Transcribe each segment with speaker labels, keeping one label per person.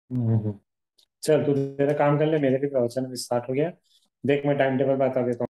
Speaker 1: हम्म। चल तू तेरा काम कर ले, मेरे भी प्रवचन स्टार्ट हो गया। देख मैं टाइम टेबल बता देता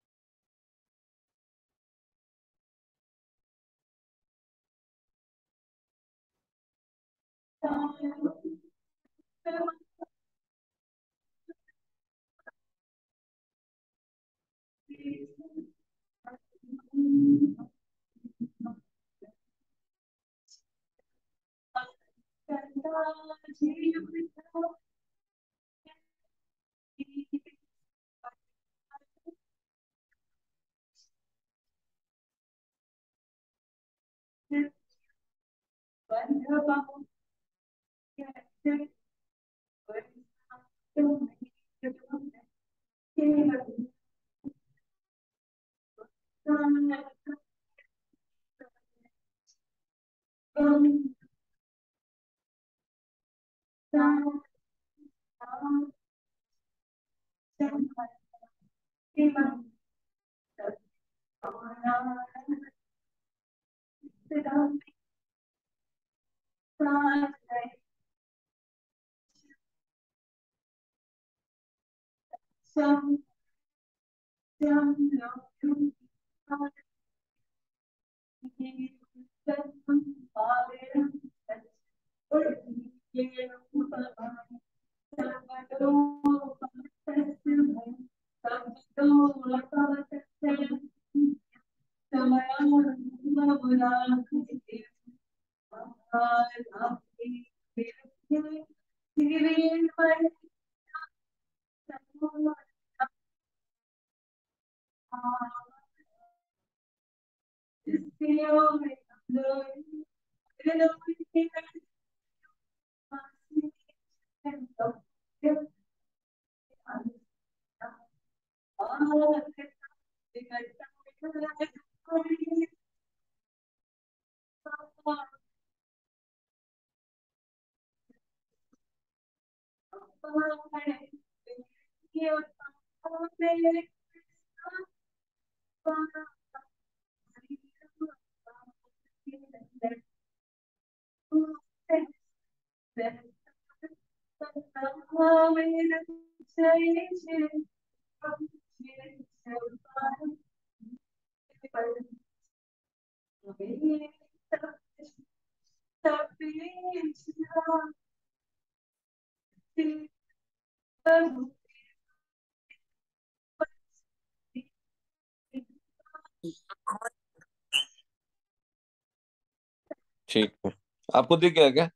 Speaker 2: ठीक है। आपको दिख गया क्या?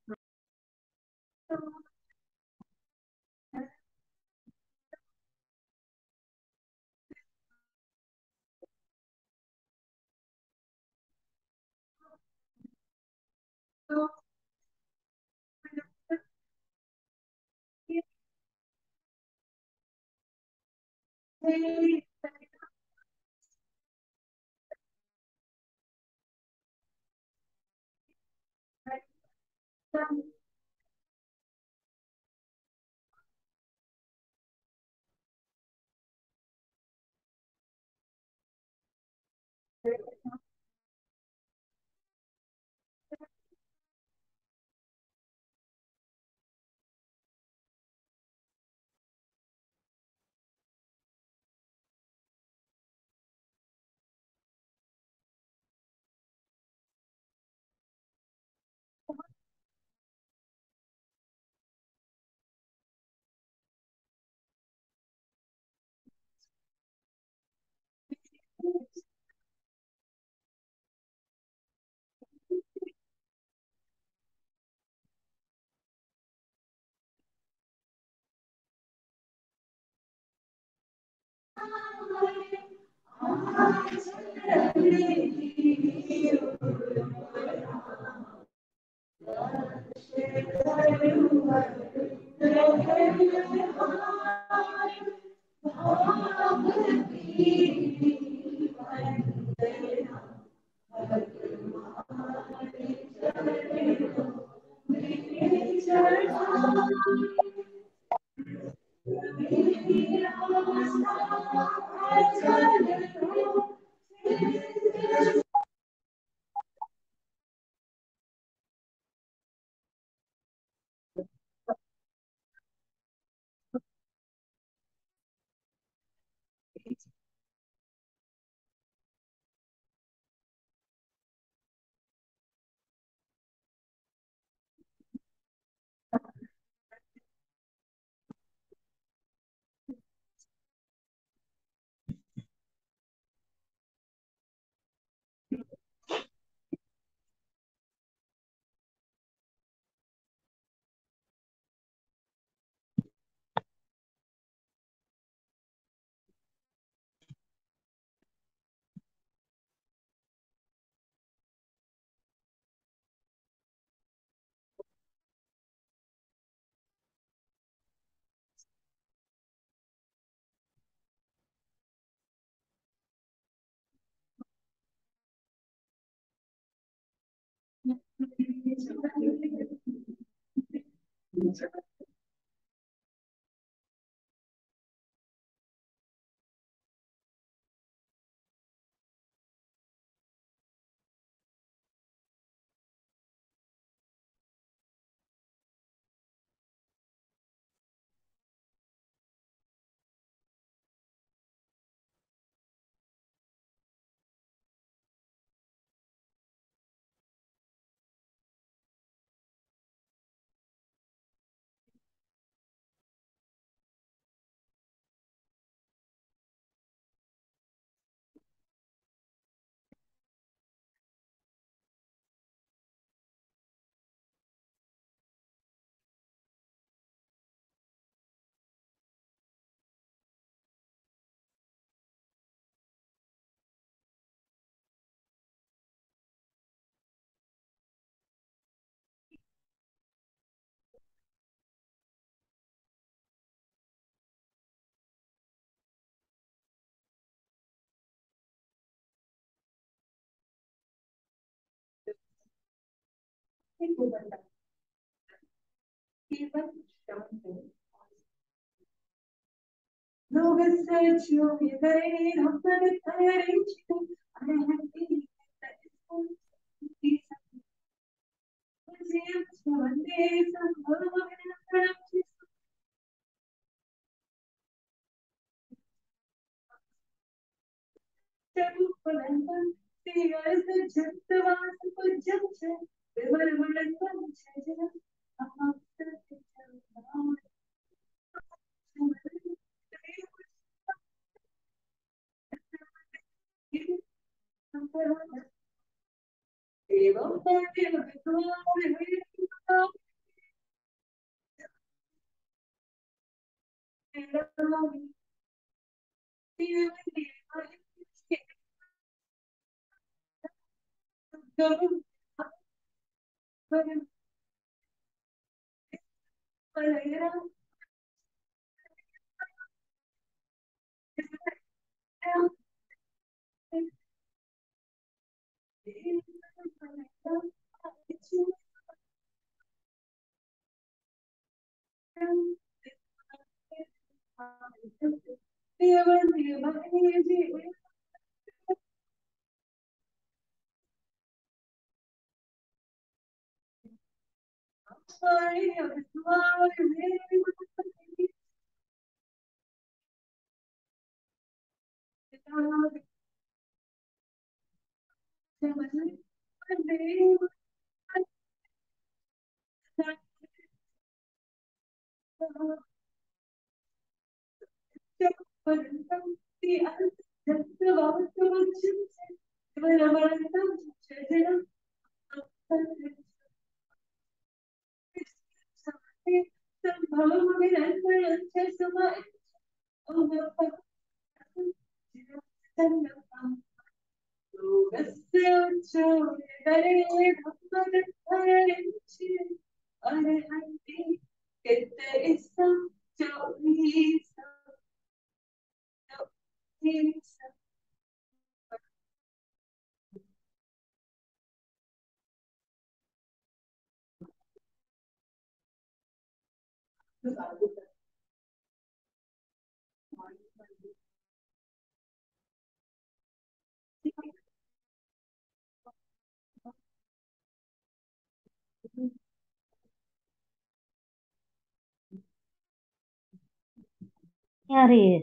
Speaker 3: क्या रही है?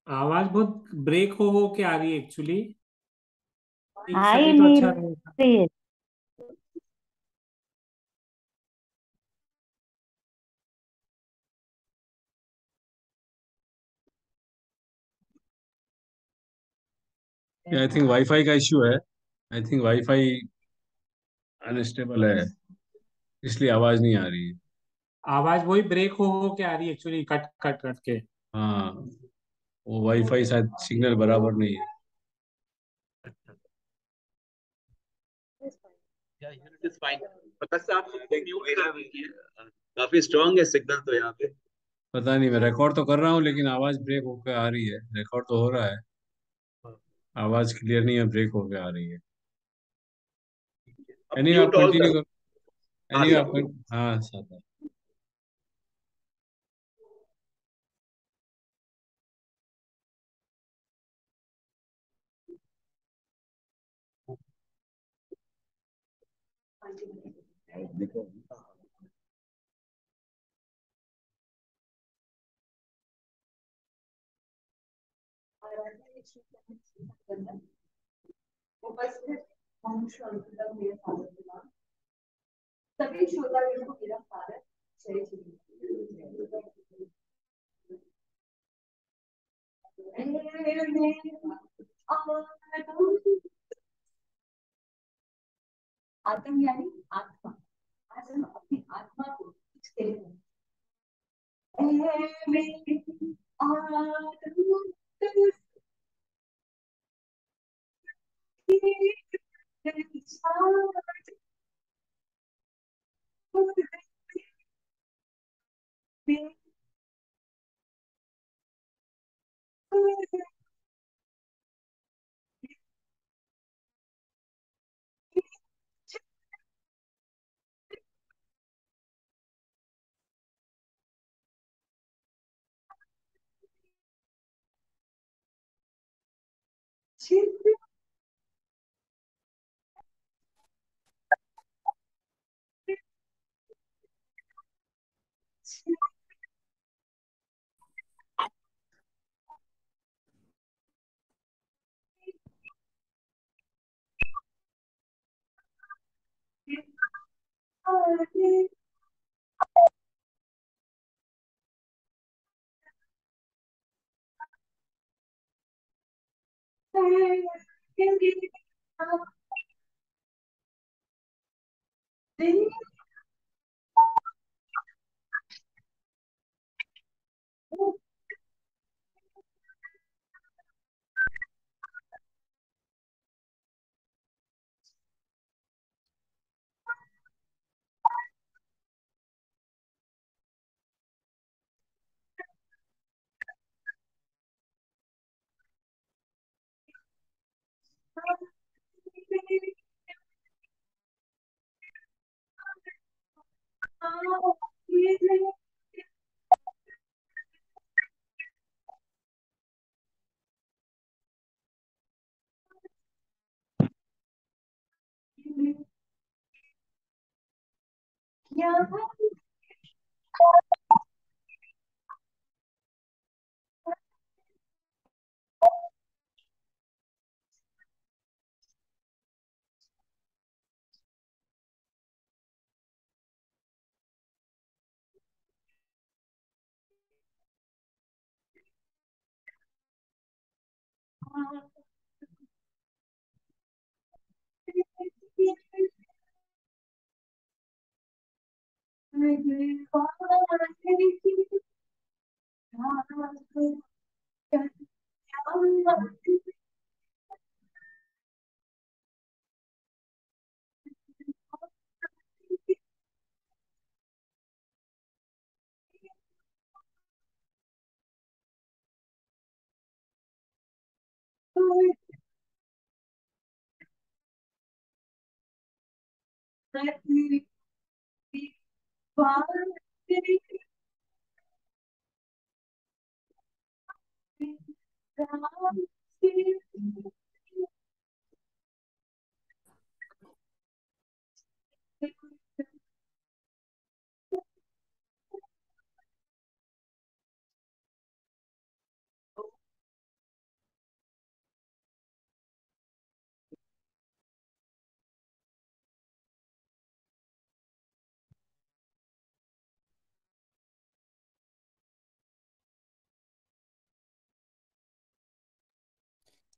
Speaker 1: आवाज बहुत ब्रेक हो के आ रही है एक्चुअली। दिख
Speaker 3: आ ही
Speaker 1: सके तो
Speaker 3: नहीं
Speaker 1: अच्छा रहेगा।
Speaker 3: रही है।
Speaker 4: आई थिंक वाईफाई का इश्यू है। आई थिंक वाईफाई अनस्टेबल है, इसलिए आवाज नहीं आ रही है।
Speaker 1: आवाज वही ब्रेक हो के आ रही है एक्चुअली, कट कट कट के।
Speaker 4: हाँ, वो वाईफाई शायद सिग्नल बराबर नहीं है।
Speaker 5: Yeah, unit is fine. प्रकाश साहब म्यूट कर दीजिए। काफी स्ट्रांग है सिग्नल तो यहाँ पे।
Speaker 4: पता नहीं, मैं रिकॉर्ड तो कर रहा हूँ लेकिन आवाज ब्रेक होकर आ रही है। रिकॉर्ड तो हो रहा है, आवाज क्लियर नहीं है, ब्रेक होकर आ रही है।
Speaker 5: अब
Speaker 4: एनी आप
Speaker 5: म्यूट ऑल
Speaker 4: कंटिन्यू
Speaker 5: कर।
Speaker 4: कर।
Speaker 5: हाँ
Speaker 4: एनी आप
Speaker 5: सर।
Speaker 4: हाँ सर।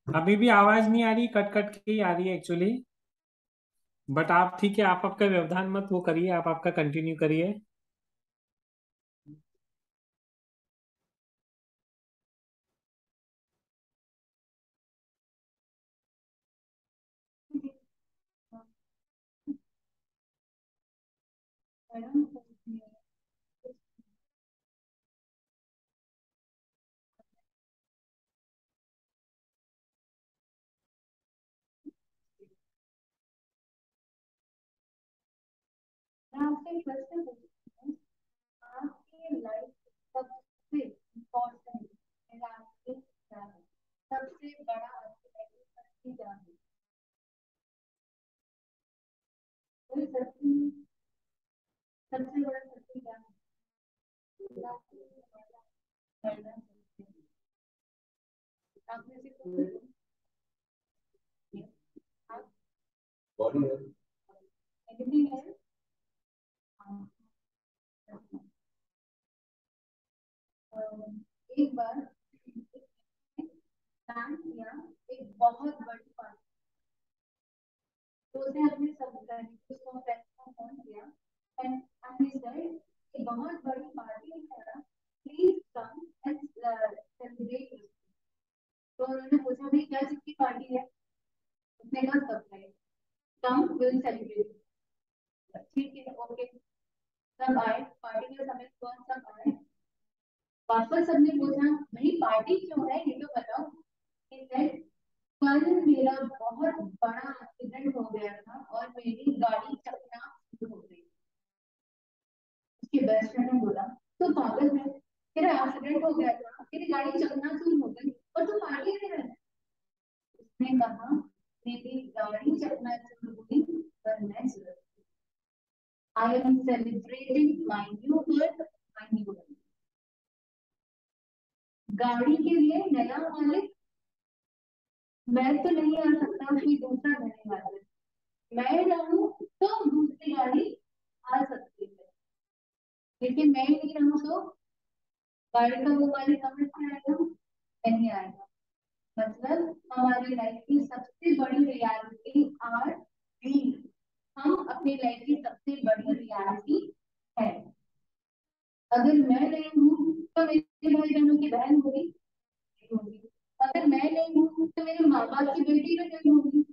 Speaker 1: अभी भी आवाज नहीं आ रही, कट कट के ही आ रही है एक्चुअली। बट आप ठीक है, आप आपका व्यवधान मत वो करिए, आप आपका कंटिन्यू करिए।
Speaker 3: मैं आपसे एक क्वेश्चन पूछती हूँ। आपकी लाइफ सबसे इम्पोर्टेंट आपकी क्या है? सबसे बड़ा आपकी लाइफ सबसे क्या है? कोई सच्ची सबसे बड़ा सच्ची क्या है? आपने से कुछ एनीथिंग है? एक बार प्लान किया एक बहुत बड़ी पार्टी। तो उसने अपने सब फ्रेंड्स को फोन किया एंड ही सेड कि बहुत बड़ी पार्टी है, प्लीज कम एंड सेलिब्रेट। तो उन्होंने पूछा भाई क्या चीज की पार्टी है? उसने कहा सरप्राइज, कम विल सेलिब्रेट। ठीक है, ओके। सब आए पार्टी के समय, कौन सब आए? वापस सबने पूछा भाई पार्टी क्यों है ये तो बताओ। He said, कल मेरा बहुत बड़ा एक्सीडेंट हो गया था और मेरी गाड़ी चकनाचूर हो गई। उसके बेस्ट फ्रेंड ने बोला तो पागल है, तेरा एक्सीडेंट हो गया था, तेरी गाड़ी चकनाचूर हो गई और तू पार्टी में है। उसने कहा मेरी गाड़ी चकनाचूर हुई पर मैं सुरक्षित। I am celebrating my new birth, my new life. गाड़ी के लिए नया मालिक मैं तो नहीं आ सकता, कोई दूसरा रहने वाला है। मैं रहूं तो दूसरी गाड़ी आ सकती है, लेकिन मैं नहीं रहूं तो गाड़ी का वो मालिक समझ में आएगा, नहीं आएगा। मतलब हमारी लाइफ की सबसे बड़ी रियलिटी आर ड्रीम, हम अपनी लाइफ की सबसे बड़ी रियलिटी है। अगर मैं नहीं हूँ तो मेरे भाई बहनों की बहन होगी, अगर मैं नहीं हूँ तो मेरे माँ बाप की बेटी तो नहीं होगी,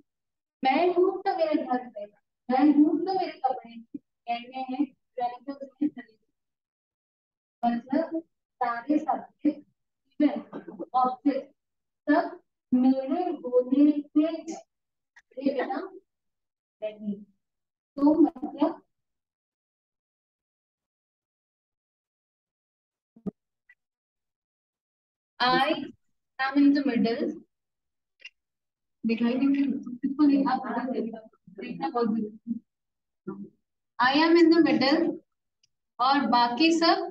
Speaker 3: मैं हूँ तो मेरे घर पे, मैं हूँ तो मेरे कपड़े गहने हैं, relatives हैं, मतलब सारे सब्जेक्ट इवन ऑब्जेक्ट सब मेरे होने से है, मेरे बिना नहीं। तो मतलब I am in the middle, दिखाई नहीं किसको नहीं, आप देखना बहुत जरूरी। I am in the middle और बाकी सब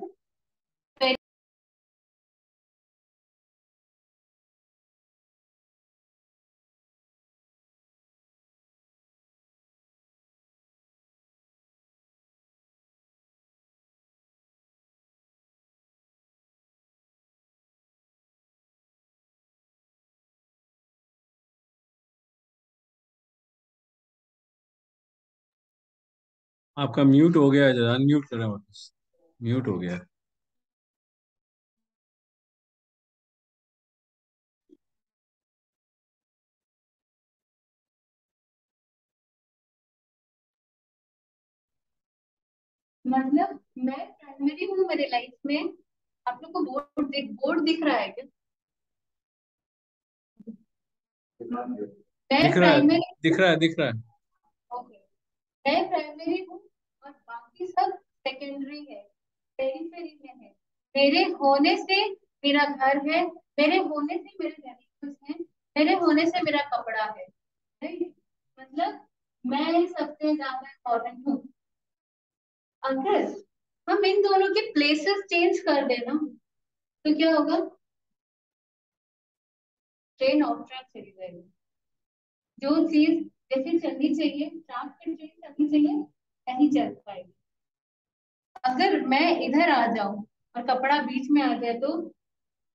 Speaker 4: आपका म्यूट हो गया है, अनम्यूट करें वापस। म्यूट हो गया है।
Speaker 3: मतलब मैं प्राइमरी हूँ मेरे लाइफ में। आप लोग को बोर्ड दिख रहा है क्या? मैं
Speaker 4: दिख रहा है,
Speaker 3: प्राइमरी,
Speaker 4: दिख रहा है, दिख रहा है।
Speaker 3: ओके, मैं प्राइमरी हूँ और बाकी सब सेकेंडरी है, पेरीफेरी में है। मेरे होने से मेरा घर है, मेरे होने से मेरे रिलेटिव्स हैं, मेरे होने से मेरा कपड़ा है, राइट? मतलब मैं सबसे ज्यादा इम्पोर्टेंट हूँ। अगर हम इन दोनों के प्लेसेस चेंज कर देना तो क्या होगा? ट्रेन ऑफ ट्रैक चली जाएगी। जो चीज जैसे चलनी चाहिए, ट्रैक पे ट्रेन चलनी चाहिए, नहीं चल पाएगी। अगर मैं इधर आ जाऊं और कपड़ा बीच में आ जाए तो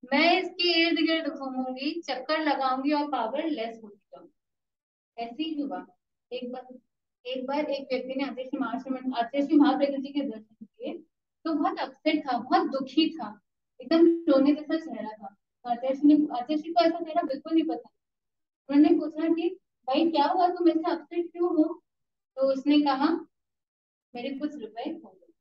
Speaker 3: मैं इसके इर्द गिर्द घूमूंगी, चक्कर लगाऊंगी और पावरलेस हो जाऊंगी। ऐसे ही हुआ। एक बार एक व्यक्ति ने आचार्य महाप्रज्ञ जी के दर्शन किए तो बहुत अपसेट था, बहुत दुखी था, एकदम रोने जैसा चेहरा था। तो आचार्य जी को ऐसा चेहरा बिल्कुल नहीं पसंद। उन्होंने पूछा कि भाई क्या हुआ, तुम ऐसे अपसेट क्यों हो? तो उसने कहा मेरे कुछ रुपए खो गए।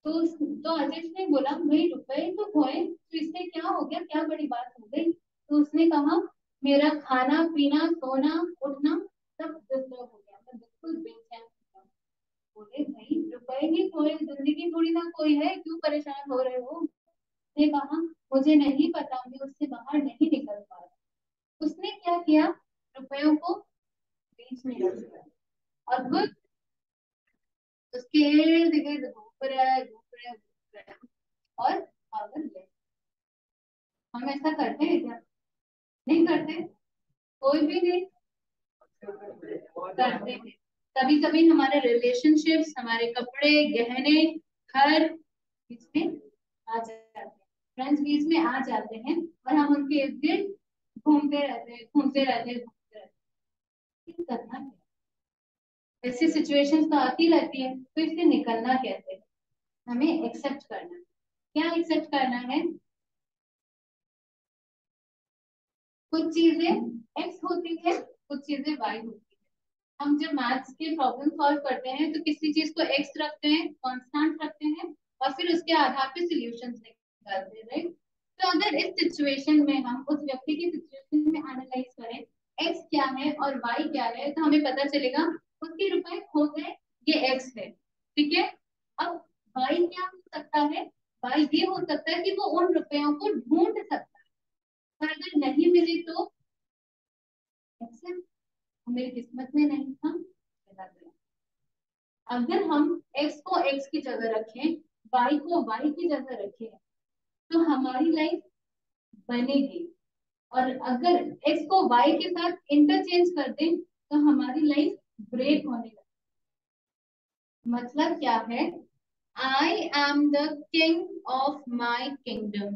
Speaker 3: तो अजय ने बोला भाई रुपए तो खोए तो इससे क्या हो गया, क्या बड़ी बात हो गई? तो उसने कहा मेरा खाना पीना सोना उठना सब डिस्टर्ब हो गया, मैं बिल्कुल बेचैन हो गया। बोले भाई रुपए ही खोए, जिंदगी थोड़ी ना कोई है, क्यों परेशान हो रहे हो? उसने कहा मुझे नहीं पता, मैं उससे बाहर नहीं निकल पा रहा। उसने क्या किया, रुपयों को बीच में रख दिया और खुद उसके इर्द गिर्द घूम रहा है, घूम रहा है, घूम रहा है और पागल है। हम ऐसा करते हैं क्या? नहीं करते, कोई भी नहीं करते हैं। कभी कभी हमारे रिलेशनशिप्स, हमारे कपड़े गहने घर बीच में आ जाते हैं, फ्रेंड्स बीच में आ जाते हैं और हम उनके इर्द गिर्द घूमते रहते हैं, घूमते रहते हैं, घूमते रहते हैं। ये करना क्या? ऐसी सिचुएशंस तो आती रहती है, तो इससे निकलना कैसे है? हमें एक्सेप्ट करना है। क्या एक्सेप्ट करना है? कुछ चीजें एक्स होती है, कुछ चीजें वाई होती है। हम जब मैथ्स के प्रॉब्लम सॉल्व करते हैं तो किसी चीज को एक्स रखते हैं, कांस्टेंट रखते हैं और फिर उसके आधार पे सॉल्यूशंस निकालते हैं, राइट? तो अगर इस सिचुएशन में हम उस व्यक्ति की सिचुएशन में एनालाइज करें एक्स क्या है और वाई क्या है, तो हमें पता चलेगा उसके रुपए खो गए, ये एक्स है, ठीक है। अब वाई क्या हो सकता है? वाई ये हो सकता है कि वो उन रुपयों को ढूंढ सकता है, और अगर नहीं मिले तो मेरी किस्मत में नहीं था, चला गया। अगर हम x को x की जगह रखें, y को y की जगह रखें, तो हमारी लाइफ बनेगी। और अगर x को y के साथ इंटरचेंज कर दें तो हमारी लाइफ ब्रेक होने लगती। मतलब क्या है? I am the king of my kingdom.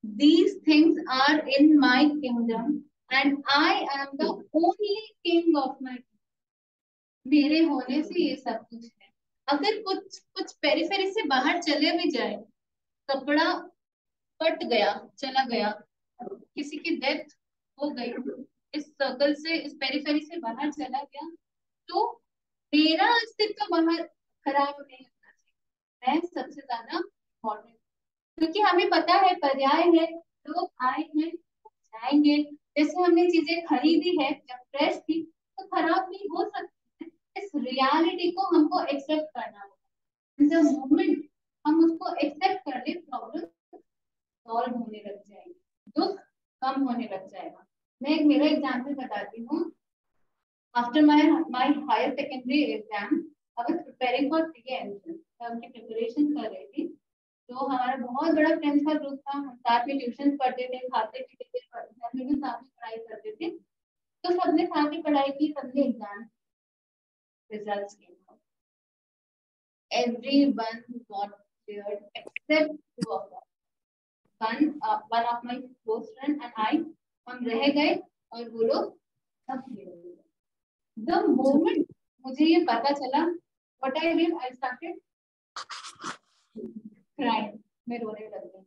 Speaker 3: These things are in my kingdom and I am the only king of my kingdom. मेरे होने से ये सब कुछ है। अगर कुछ कुछ पेरिफेरी से बाहर चले भी जाए, कपड़ा कट गया, चला गया, किसी की डेथ हो गई, इस सर्कल से, इस पेरिफेरी से बाहर चला गया, तो मेरा अस्तित्व बाहर खराब नहीं होना चाहिए। मैं सबसे ज्यादा इम्पोर्टेंट, क्योंकि हमें पता है पर्याय है, लोग आए हैं जाएंगे। जैसे हमने चीजें खरीदी है जब फ्रेश थी, तो खराब भी हो सकती है। इस रियलिटी को हमको एक्सेप्ट करना होगा। द मोमेंट हम उसको एक्सेप्ट कर ले, प्रॉब्लम सॉल्व होने लग जाएगी, दुख कम होने लग जाएगा। मैं एक मेरा एग्जाम्पल बताती हूँ। After my higher secondary exam, I was preparing for CA entrance, मैं उनकी प्रिपरेशन कर रही थी। तो हमारा बहुत बड़ा फ्रेंड्स का ग्रुप था, हम साथ में ट्यूशन पढ़ते थे, खाते पीते थे, घर में भी साथ में पढ़ाई करते थे। तो सबने साथ में पढ़ाई की, सबने एग्जाम रिजल्ट्स के, everyone got cleared except two of us. One of my close friend and I, हम रह गए और वो लोग सब clear हो गए। The moment मुझे ये पता चला, what I did, I started crying. मैं रोने लग गई।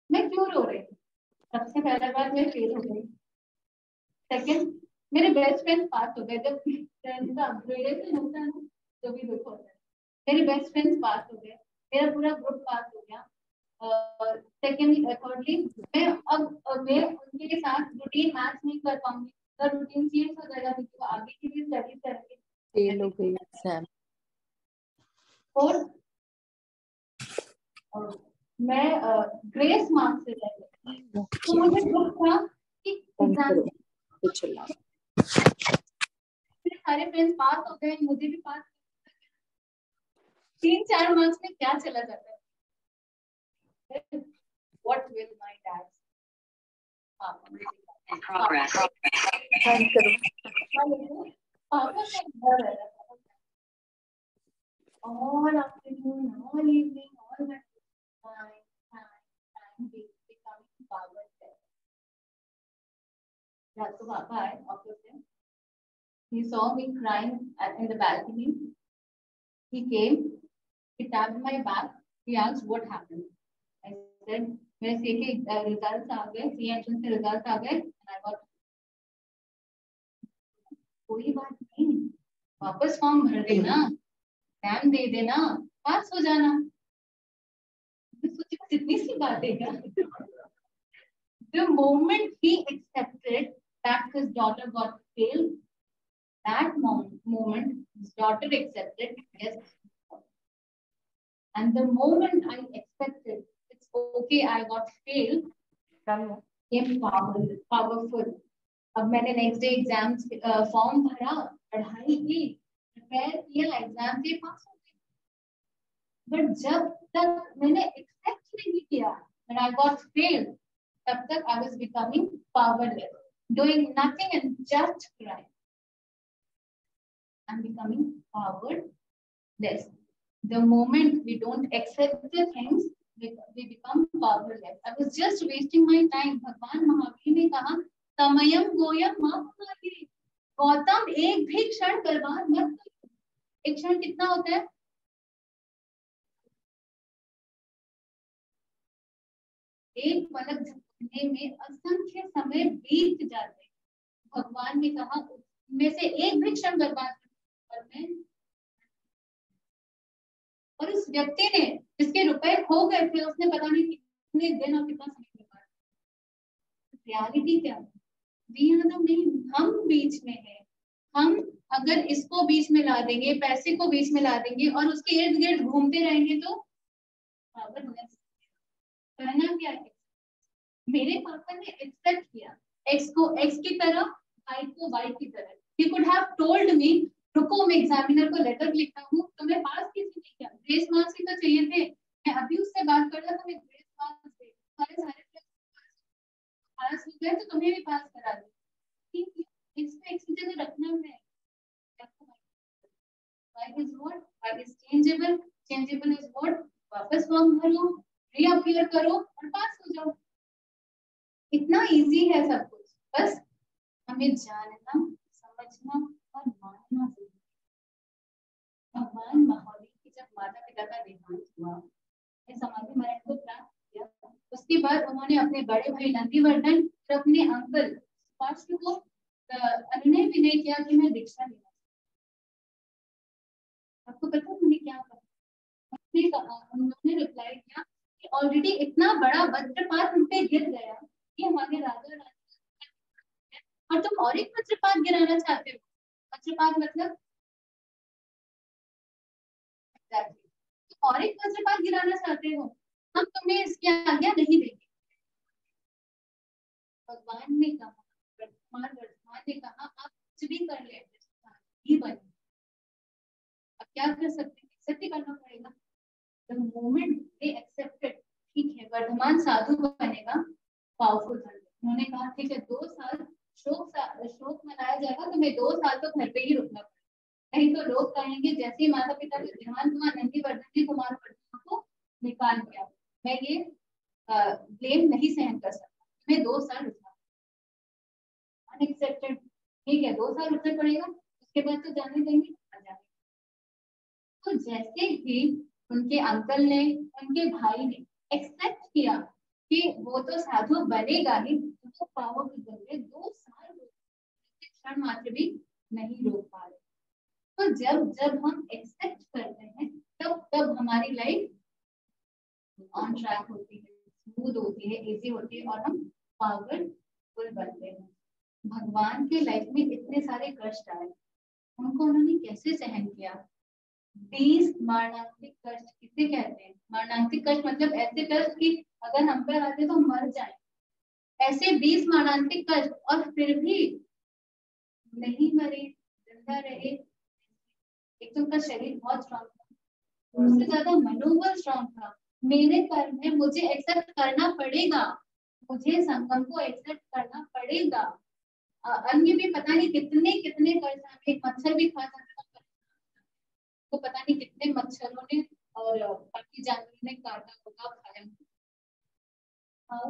Speaker 3: मैं क्यों रो रही थी? सबसे पहला बार मैं फेल हो गई। सेकंड, मेरे बेस्ट फ्रेंड पास हो गए। जब फ्रेंड का अपग्रेडेशन होता है ना, तो भी दुख होता है। मेरे बेस्ट फ्रेंड्स पास हो गए, मेरा पूरा ग्रुप पास हो गया। सेकेंडली, थर्डली, मैं उनके साथ रूटीन मैच नहीं कर पाऊंगी, तो रूटीन चेंज हो जाएगा, क्योंकि वो आगे की भी स्टडी करेंगे।
Speaker 6: फेल हो गई एग्जाम।
Speaker 3: फोर्थ, मैं ग्रेस मार्क्स से रह गई, तो मुझे दुख था कि एग्जाम मेरे सारे फ्रेंड्स पास हो गए, मुझे भी पास 3-4 मार्क्स में क्या चला जाता है? What will my dad
Speaker 6: in progress.
Speaker 3: all afternoon, all evening, all that time becoming powerless. That's so Papa, I opposite. He saw me crying in the balcony. He came, he tapped my back, he asked what happened. I said, मेरे सी के results आ गए, सी entrance के results आ गए, and I got, कोई बात नहीं, वापस form भर देना, एग्जाम दे देना, पास हो जाना। सोचिए कितनी सी बात है क्या? The moment he accepted that his daughter got failed, that moment his daughter accepted, yes. And the moment I accepted, it's okay, I got failed, became powerful. अब मैंने नेक्स्ट डे एग्जाम फॉर्म भरा, पढ़ाई की, prepare किया, exam के पास हो गई। But जब तक मैंने एक्सेप्ट नहीं किया when I got failed, तब तक I was becoming powerless, doing nothing and just crying. I'm becoming powerless. The moment we don't accept the things, we become powerless. I was just wasting my time. भगवान महावीर ने कहा, समयम गोयम मापनाति। गौतम, एक भी क्षण बर्बाद मत करो। एक क्षण कितना होता है? एक पलक झपकने में असंख्य समय बीत जाते। भगवान ने कहा, उनमें से एक भी क्षण बर्बाद करने। और उस व्यक्ति ने, जिसके रुपए खो गए थे, उसने पता नहीं कितने दिन और कितना समय बर्बाद। रियलिटी क्या है? हम बीच में है। हम अगर इसको बीच में ला देंगे, पैसे को बीच में ला देंगे और उसके इर्द गिर्द घूमते रहेंगे, तो करना क्या है? मेरे पापा ने एक्सेप्ट किया, एक्स को एक्स की तरह, वाई को वाई की तरह। He could have told me, रुको मैं एग्जामिनर को लेटर लिखता हूँ, तो मैं पास कैसे नहीं किया, ग्रेस मार्क्स ही तो चाहिए थे। मैं अभी उससे बात कर रहा था, मैं ग्रेस मार्क्स दे, तुम्हारे सारे पास हो गए तो तुम्हें भी पास करा दे, ठीक है, इसको एक जगह रखना है। Why is what? Why is changeable? Changeable is what? वापस फॉर्म भरो, रीअपियर करो और पास हो जाओ। इतना इजी है सब कुछ, बस हमें जानना, समझना और मानना जरूरी है। भगवान महावीर की जब माता पिता का देहांत हुआ, समाधि मरण को प्राप्त किया, उसके बाद उन्होंने अपने बड़े भाई नंदीवर्धन और अपने अंकल सुभाष को अनुनय विनय किया कि मैं दीक्षा लेना। आपको पता है उन्होंने क्या कहा? उन्होंने रिप्लाई किया कि ऑलरेडी इतना बड़ा वज्रपात उन पे गिर गया कि हमारे राजा रानी, और तुम और एक वज्रपात गिराना चाहते हो। वज्रपात मतलब तुम और एक वज्रपात गिराना चाहते हो, हम तुम्हें इसकी आज्ञा नहीं देंगे। भगवान ने कहा, वर्तमान ने कहा, आप कुछ भी कर ले, ही बने। अब क्या कर सकते हैं? एक्सेप्ट ही करना पड़ेगा। The moment they accepted, ठीक है, वर्धमान साधु बनेगा, पावरफुल बन गया। उन्होंने कहा ठीक है, 2 साल शोक मनाया जाएगा, तो मैं 2 साल तो घर पे ही रुकना पड़ेगा, नहीं तो लोग कहेंगे जैसे ही माता पिता का देहांत हुआ, नंदीवर्धन ने कुमार वर्धमान को निकाल दिया। मैं ये ब्लेम नहीं सहन कर सकता, मैं 2 साल रुकना। अनएक्सेप्टेड, ठीक है, 2 साल रुकना पड़ेगा, उसके बाद तो जाने देंगे। तो जैसे ही उनके अंकल ने, उनके भाई ने एक्सेप्ट किया कि वो तो साधु बनेगा ही, तो पावरफुल बन गए। 2 साल क्षण मात्र भी नहीं रोक पा रहे। तो जब हम एक्सेप्ट करते हैं, तब हमारी लाइफ ऑन ट्रैक होती है, स्मूथ होती है, इजी होती है, और हम पावरफुल बनते हैं। भगवान के लाइफ में इतने सारे कष्ट आए, उनको उन्होंने कैसे सहन किया? 20 मरणांतिक कष्ट किसे कहते हैं? मरणांतिक कष्ट मतलब ऐसे कष्ट कि अगर हम पर आते तो मर जाए, ऐसे 20 मरणांतिक कष्ट, और फिर भी नहीं मरे, जिंदा रहे। एक तो उनका शरीर बहुत स्ट्रॉन्ग था, उससे ज्यादा मनोबल स्ट्रॉन्ग था। मेरे कर्म है, मुझे एक्सेप्ट करना पड़ेगा, मुझे संगम को एक्सेप्ट करना पड़ेगा। अन्य भी पता नहीं कितने कितने कष्ट, एक मच्छर भी खा सकता, तो पता नहीं कितने मच्छरों ने और बाकी जानवरों ने काटा होगा, खाया। How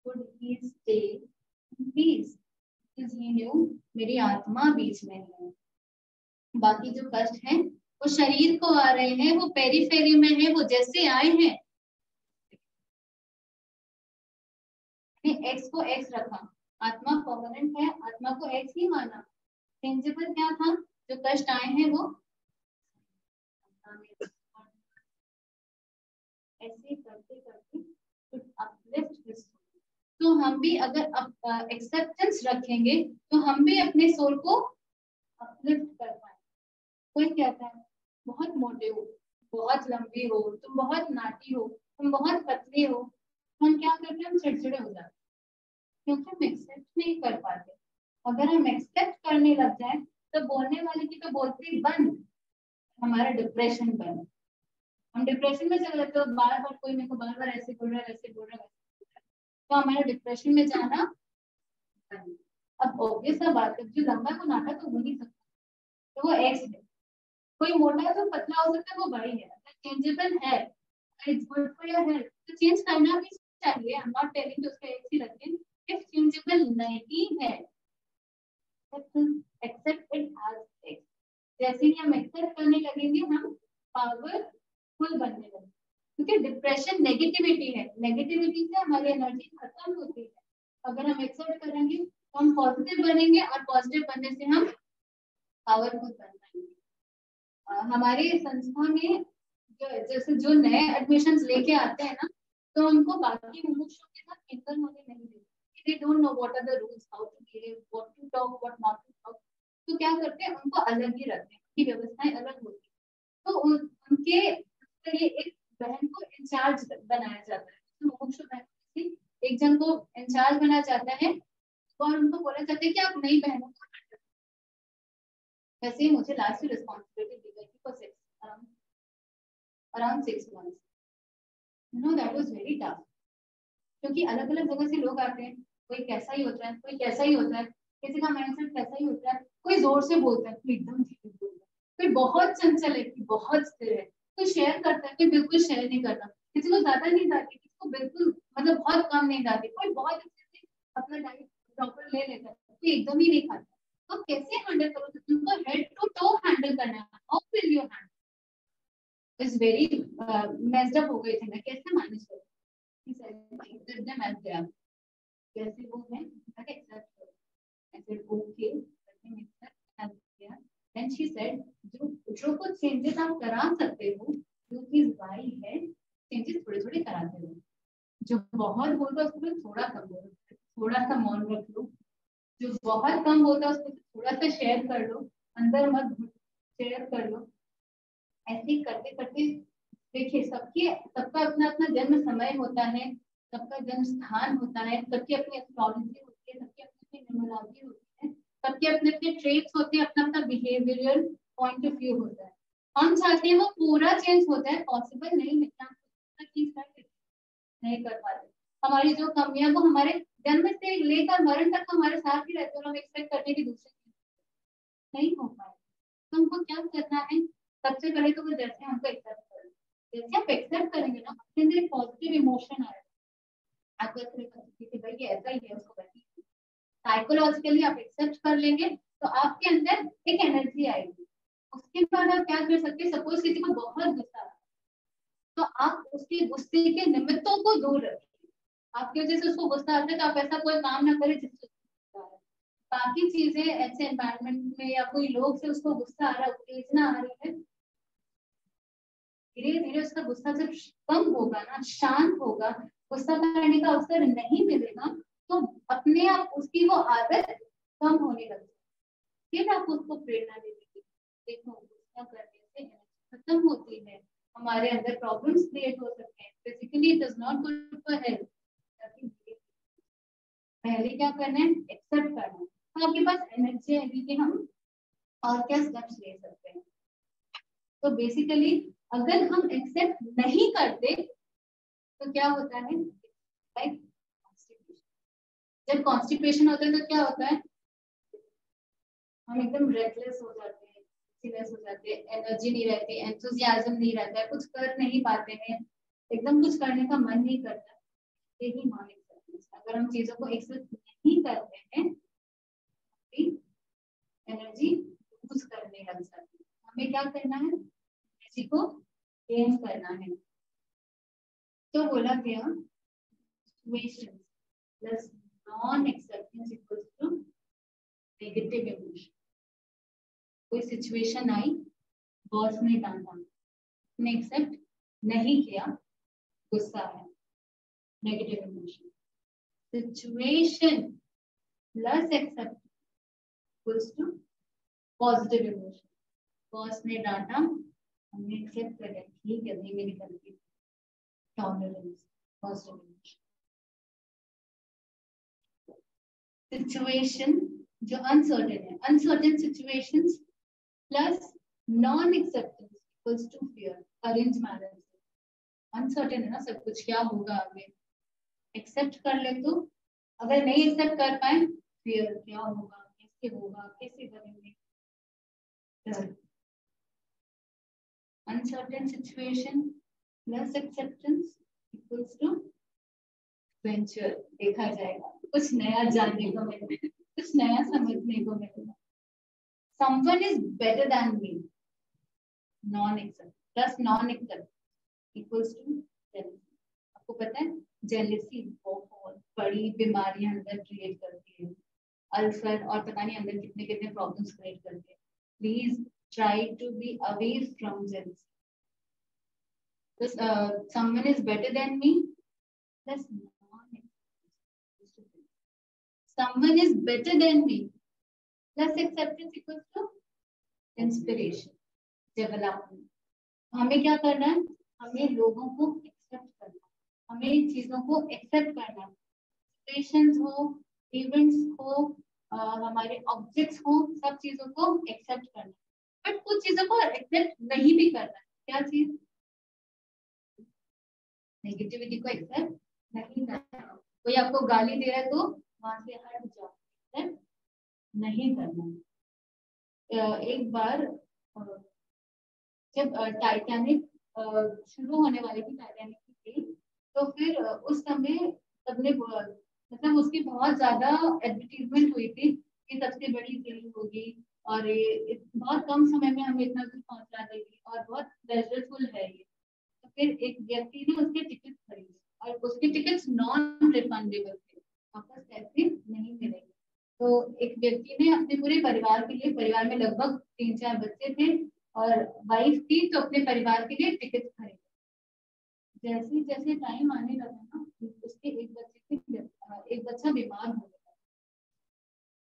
Speaker 3: could he stay in peace? Because he knew मेरी आत्मा बीच में है। बाकी जो कष्ट हैं वो शरीर को आ रहे हैं, वो पेरीफेरी में है, वो जैसे आए हैं। एक्स को एक्स रखा, आत्मा परमानेंट है, आत्मा को एक्स ही माना। चेंजेबल क्या था? जो कष्ट आए हैं वो ऐसे करते करते अपलिफ्ट। तो हम भी अगर एक्सेप्टेंस रखेंगे तो हम भी अपने सोल को अपलिफ्ट कर पाए। कोई कहता है बहुत मोटे हो, बहुत लंबी हो, तुम बहुत नाटी हो, तुम बहुत पतली हो, हम क्या करते हैं? हम चिड़चिड़े हो जाते हैं, क्योंकि हम एक्सेप्ट नहीं कर पाते। अगर हम एक्सेप्ट करने लग जाए तो बोलने वाले की तो बोलती बंद, हमारा डिप्रेशन बंद। हम डिप्रेशन में चले जाते, तो बार बार कोई मेरे को बार बार ऐसे बोल रहा है, वैसे बोल रहा है, तो हमारा डिप्रेशन में जाना बंद। अब ऑब्वियस सा बात है, जो लंबा को नाटा तो हो नहीं सकता, तो वो एक्स है। कोई मोटा है तो पतला हो सकता है, वो बड़ी है। चेंजेबल है, it's good for your health, तो चेंज करना भी चाहिए। आई एम नॉट टेलिंग कि उसका एक्स ही रखें। इफ चेंजेबल नहीं है, एक्सेप्ट इट एज एक्स। जैसे ही हम एक्सेप्ट करने लगेंगे, हम पावरफुल बनने लगेंगे, क्योंकि डिप्रेशन नेगेटिविटी है, नेगेटिविटी से हमारी एनर्जी खत्म होती है। अगर हम एक्सेप्ट करेंगे तो हम पॉजिटिव बनेंगे, और पॉजिटिव बनने से हम पावरफुल बन पाएंगे। हमारी संस्था में जैसे जो नए एडमिशंस लेके आते हैं ना, तो उनको बाकी मुमुक्षुओं के साथ इंटर होने नहीं देते। They don't know what are the rules, how to behave, what to talk, what not to talk. तो क्या करते हैं? उनको अलग ही रखते हैं, उनकी व्यवस्थाएं अलग होती है। तो उनके लिए एक बहन को इंचार्ज बनाया जाता है, तो मुमुक्षु बहन एक जन को इंचार्ज बनाया जाता है, और उनको बोला जाता है कि आप नई बहनों को वैसे ही मुझे लास्ट रिस्पॉन्सिबिलिटी दी गई थी for around 6 months. You know, that was very tough. क्योंकि अलग अलग जगह से लोग आते हैं, कोई कैसा ही होता है, कोई कैसा ही होता है, किसी का माइंडसेट कैसा ही होता है, कोई जोर से बोलता है, कोई एकदम धीरे बोलता है, कोई बहुत चंचल है, कोई बहुत स्थिर है, कोई शेयर करता है, कोई बिल्कुल शेयर नहीं करता, किसी को ज्यादा नहीं जाती, किसी को बिल्कुल मतलब बहुत कम नहीं जाती, कोई बहुत अच्छे से अपना डाइट प्रॉपर ले लेता है, कोई एकदम ही नहीं खाता. तो कैसे हैंडल करोगे? तुमको हेड टू टो हैंडल करना है. How will you handle? Is very messed up हो गई थी मैं, कैसे मैनेज करूं? कैसे वो है एक्सेप्ट करो. I said okay, let me accept. Then she said जो कुछ चेंजेस आप करा सकते हो, जो चीज वाई है, चेंजेस थोड़े थोड़े कराते रहो. जो बहुत बोलता है उसको थोड़ा कम बोलो, थोड़ा सा मौन रख लो. जो बहुत कम बोलता है उसको थोड़ा सा शेयर कर लो, अंदर मत शेयर कर लो. ऐसे करते करते देखिए, सबका अपना अपना जन्म समय होता है, सबका जन्म स्थान होता है, सबकी अपनी एस्ट्रोलॉजी होती है, सबकी अपनी न्यूमरोलॉजी होती है, सबके अपने अपने ट्रेट्स होते हैं, अपना अपना बिहेवियरल पॉइंट ऑफ व्यू होता है. हम चाहते हैं वो पूरा चेंज होता है, पॉसिबल नहीं है. नहीं कर पाते. हमारी जो कमियां वो हमारे जन्म से लेकर मरण तक हमारे साथ ही रहते हैं. हम एक्सपेक्ट करते हैं कि दूसरे नहीं हो पाए. तो हमको क्या करना है? सबसे पहले तो वो जैसे हमको एक्सेप्ट करें. जैसे आप एक्सेप्ट करेंगे ना, अपने अंदर एक पॉजिटिव इमोशन आएगा. आपको कि भाई ये ऐसा ही है, उसको वैसे साइकोलॉजिकली आप एक्सेप्ट कर लेंगे तो आपके अंदर एक एनर्जी आएगी. उसके बाद आप क्या कर सकते हैं? सपोज किसी को बहुत गुस्सा है तो आप उसके गुस्से के निमित्तों को दूर रखिए. आपकी वजह से उसको गुस्सा आता है तो आप ऐसा कोई काम ना करें जिससे बाकी चीजें ऐसे एनवायरनमेंट में या कोई लोग से उसको गुस्सा आ रहा है, उत्तेजना आ रही है, धीरे धीरे उसका गुस्सा जब कम होगा ना, शांत होगा, गुस्सा करने का अवसर नहीं मिलेगा, तो अपने आप उसकी वो आदत कम होने लगती है. फिर आप उसको प्रेरणा देंगे. देखो, गुस्सा करने से एनर्जी खत्म होती है, हमारे अंदर प्रॉब्लम्स क्रिएट हो सकते हैं. Basically it is not good for health. पहले क्या करना है? एक्सेप्ट करना है. तो आपके पास एनर्जी है कि हम और क्या स्टेप्स ले सकते हैं. तो बेसिकली अगर हम एक्सेप्ट नहीं करते तो क्या होता है? लाइक जब कॉन्स्टिपेशन होता है तो क्या होता है? हम एकदम रेकलेस हो जाते हैं, सीरियस हो जाते हैं, एनर्जी नहीं रहती, एंथुसियाज्म नहीं रहता है, कुछ कर नहीं पाते हैं, एकदम कुछ करने का मन नहीं करता. यही नॉन एक्सेप्टेंस. अगर हम चीजों को एक्सेप्ट नहीं करते हैं, एनर्जी यूज करने लग जाती है. हमें क्या करना है? एनर्जी को गेन करना है. तो बोला गया situations plus non acceptance equals to negative emotion. कोई सिचुएशन आई, बॉस ने डांटा, ने एक्सेप्ट नहीं किया, गुस्सा है, negative emotion. Situation plus accept equals to positive emotion. Boss ने डांटा, हमने एक्सेप्ट कर लिया, ठीक है भाई मेरी गलती, टॉलरेंस, पॉजिटिव इमोशन. सिचुएशन जो अनसर्टेन है, uncertain situations plus non acceptance equals to fear. Arrange marriage, uncertain है ना सब कुछ, क्या होगा आगे. एक्सेप्ट कर ले तो, अगर नहीं एक्सेप्ट कर पाए, फियर, क्या होगा, कैसे होगा, कैसे करेंगे. Uncertain situation plus acceptance equals to venture. देखा जाएगा, कुछ नया जानने को मिलेगा, कुछ नया समझने को मिलेगा. Someone is better than me. Non-accept plus non-accept equals to jealousy. आपको पता है जेलेसी बहुत बड़ी बीमारियां अंदर क्रिएट करती है, अल्सर और पता नहीं अंदर कितने कितने प्रॉब्लम्स क्रिएट करती है. Please try to be away from jealousy. Someone is better than me plus non-accept. Someone is better than me plus acceptance equals to inspiration, development. हमें क्या करना है? हमें लोगों को एक्सेप्ट करना, हमें चीजों को एक्सेप्ट करना. सिचुएशंस हो, इवेंट्स हो, हमारे ऑब्जेक्ट्स को, सब चीजों को एक्सेप्ट करना, बट कुछ चीजों को एक्सेप्ट नहीं भी करना। क्या चीज? नेगेटिविटी को एक्सेप्ट नहीं करना। कोई आपको गाली दे रहा है तो वहां से हट जाओ, एक्सेप्ट नहीं करना। एक बार जब टाइटैनिक शुरू होने वाली थी, टाइटैनिक की, तो फिर उस समय सबने मतलब उसकी बहुत ज्यादा एडवर्टीजमेंट हुई थी कि सबसे बड़ी सीरीज होगी और ये बहुत कम समय में हमें इतना कुछ पहुंचा देगी और बहुत प्लेजरफुल है ये। तो फिर एक व्यक्ति ने उसके टिकट खरीदे और उसके टिकट्स नॉन रिफंडेबल थे, वापस पैसे नहीं मिलेंगे। तो एक व्यक्ति ने अपने पूरे परिवार के लिए, परिवार में लगभग 3-4 बच्चे थे और वाइफ थी, तो अपने परिवार के लिए टिकट खरीदे। जैसे जैसे टाइम आने लगा ना, उसके एक बच्चा बीमार हो गया।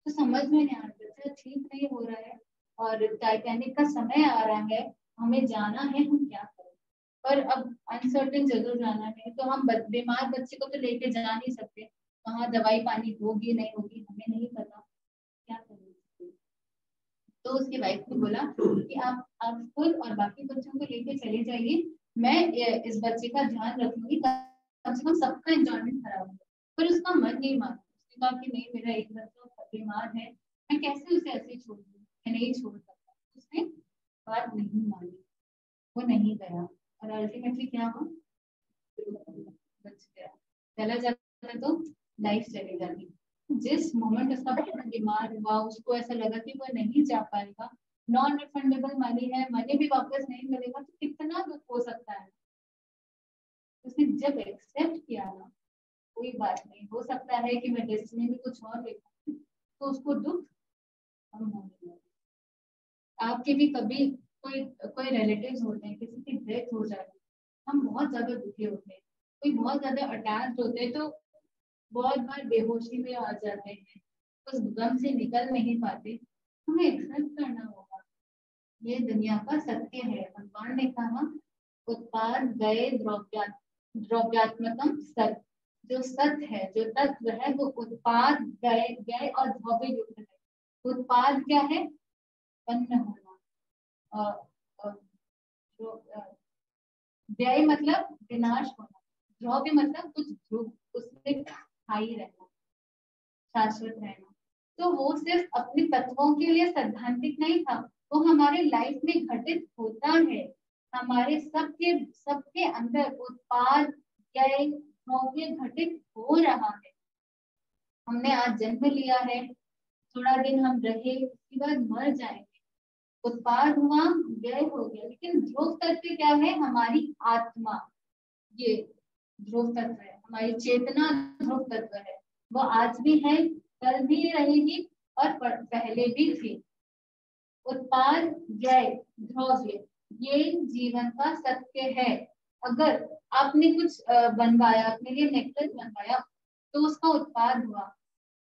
Speaker 3: तो समझ में नहीं आ रहा, बच्चा ठीक नहीं हो रहा है और टाइटैनिक का समय आ रहा है, हमें जाना है, हम क्या करें? पर अब अनसर्टेन जगह जाना है, तो हम बीमार बच्चे को तो लेके जा नहीं सकते, वहां दवाई पानी होगी नहीं होगी हमें नहीं पता, क्या करें? तो उसकी वाइफ ने बोला कि आप खुद और बाकी बच्चों को लेके चले जाइए, मैं इस बच्चे का ध्यान रखूंगी, कम से कम सबका एंजॉयमेंट खराब हो। पर उसका मन नहीं माना, उसने कहा कि नहीं, मेरा एक बच्चा बीमार है, मैं कैसे उसे ऐसे छोड़ दूं, मैं नहीं छोड़ सकता। उसने बात नहीं मानी, वो नहीं गया और अल्टीमेटली क्या हुआ? बच गया। चला जाता तो लाइफ चली जाती। जिस मोमेंट उसका बच्चा बीमार हुआ, उसको ऐसा लगा कि वो नहीं जा पाएगा, नॉन रिफंडेबल मनी है, मनी भी वापस नहीं मिलेगा, तो कितना दुख हो सकता है। उसने जब एक्सेप्ट किया ना, कोई बात नहीं, हो सकता है कि मैं डेस्टिनी में कुछ और देखूं, तो उसको दुख कम होने लगा। आपके भी कभी कोई कोई रिलेटिव्स होते हैं, किसी की डेथ हो जाती है, हम बहुत ज्यादा दुखी होते हैं, कोई बहुत ज्यादा अटैच होते हैं, तो बहुत बार बेहोशी में आ जाते हैं, उस गम से निकल नहीं पाते। हमें एक्सेप्ट करना होगा, ये दुनिया का सत्य है। भगवान ने कहा उत्पाद गए द्रव्यात्मकम सत्य, जो सत्य है, जो तत्व है, वो उत्पाद गए गए और द्रव्य युक्त है। उत्पाद क्या है? उत्पन्न होना। व्यय मतलब विनाश होना, द्रव्य मतलब कुछ ध्रुव, उसमें स्थायी रहना, शाश्वत रहना। तो वो सिर्फ अपने तत्वों के लिए सैद्धांतिक नहीं था, वो हमारे लाइफ में घटित होता है। हमारे सबके अंदर उत्पाद व्यय द्रव्य घटित हो रहा है। हमने आज जन्म लिया है, थोड़ा दिन हम रहे, उसके बाद मर जाएंगे। उत्पाद हुआ, व्यय हो गया, लेकिन ध्रुव तत्व क्या है? हमारी आत्मा, ये ध्रुव तत्व है, हमारी चेतना ध्रुव तत्व है। वो आज भी है, कल भी रहेगी और पहले भी थी। उत्पाद व्यय द्रव्य, ये जीवन का सत्य है। अगर आपने कुछ बनवाया, अपने लिए नेकलेस बनवाया, तो उसका उत्पाद हुआ,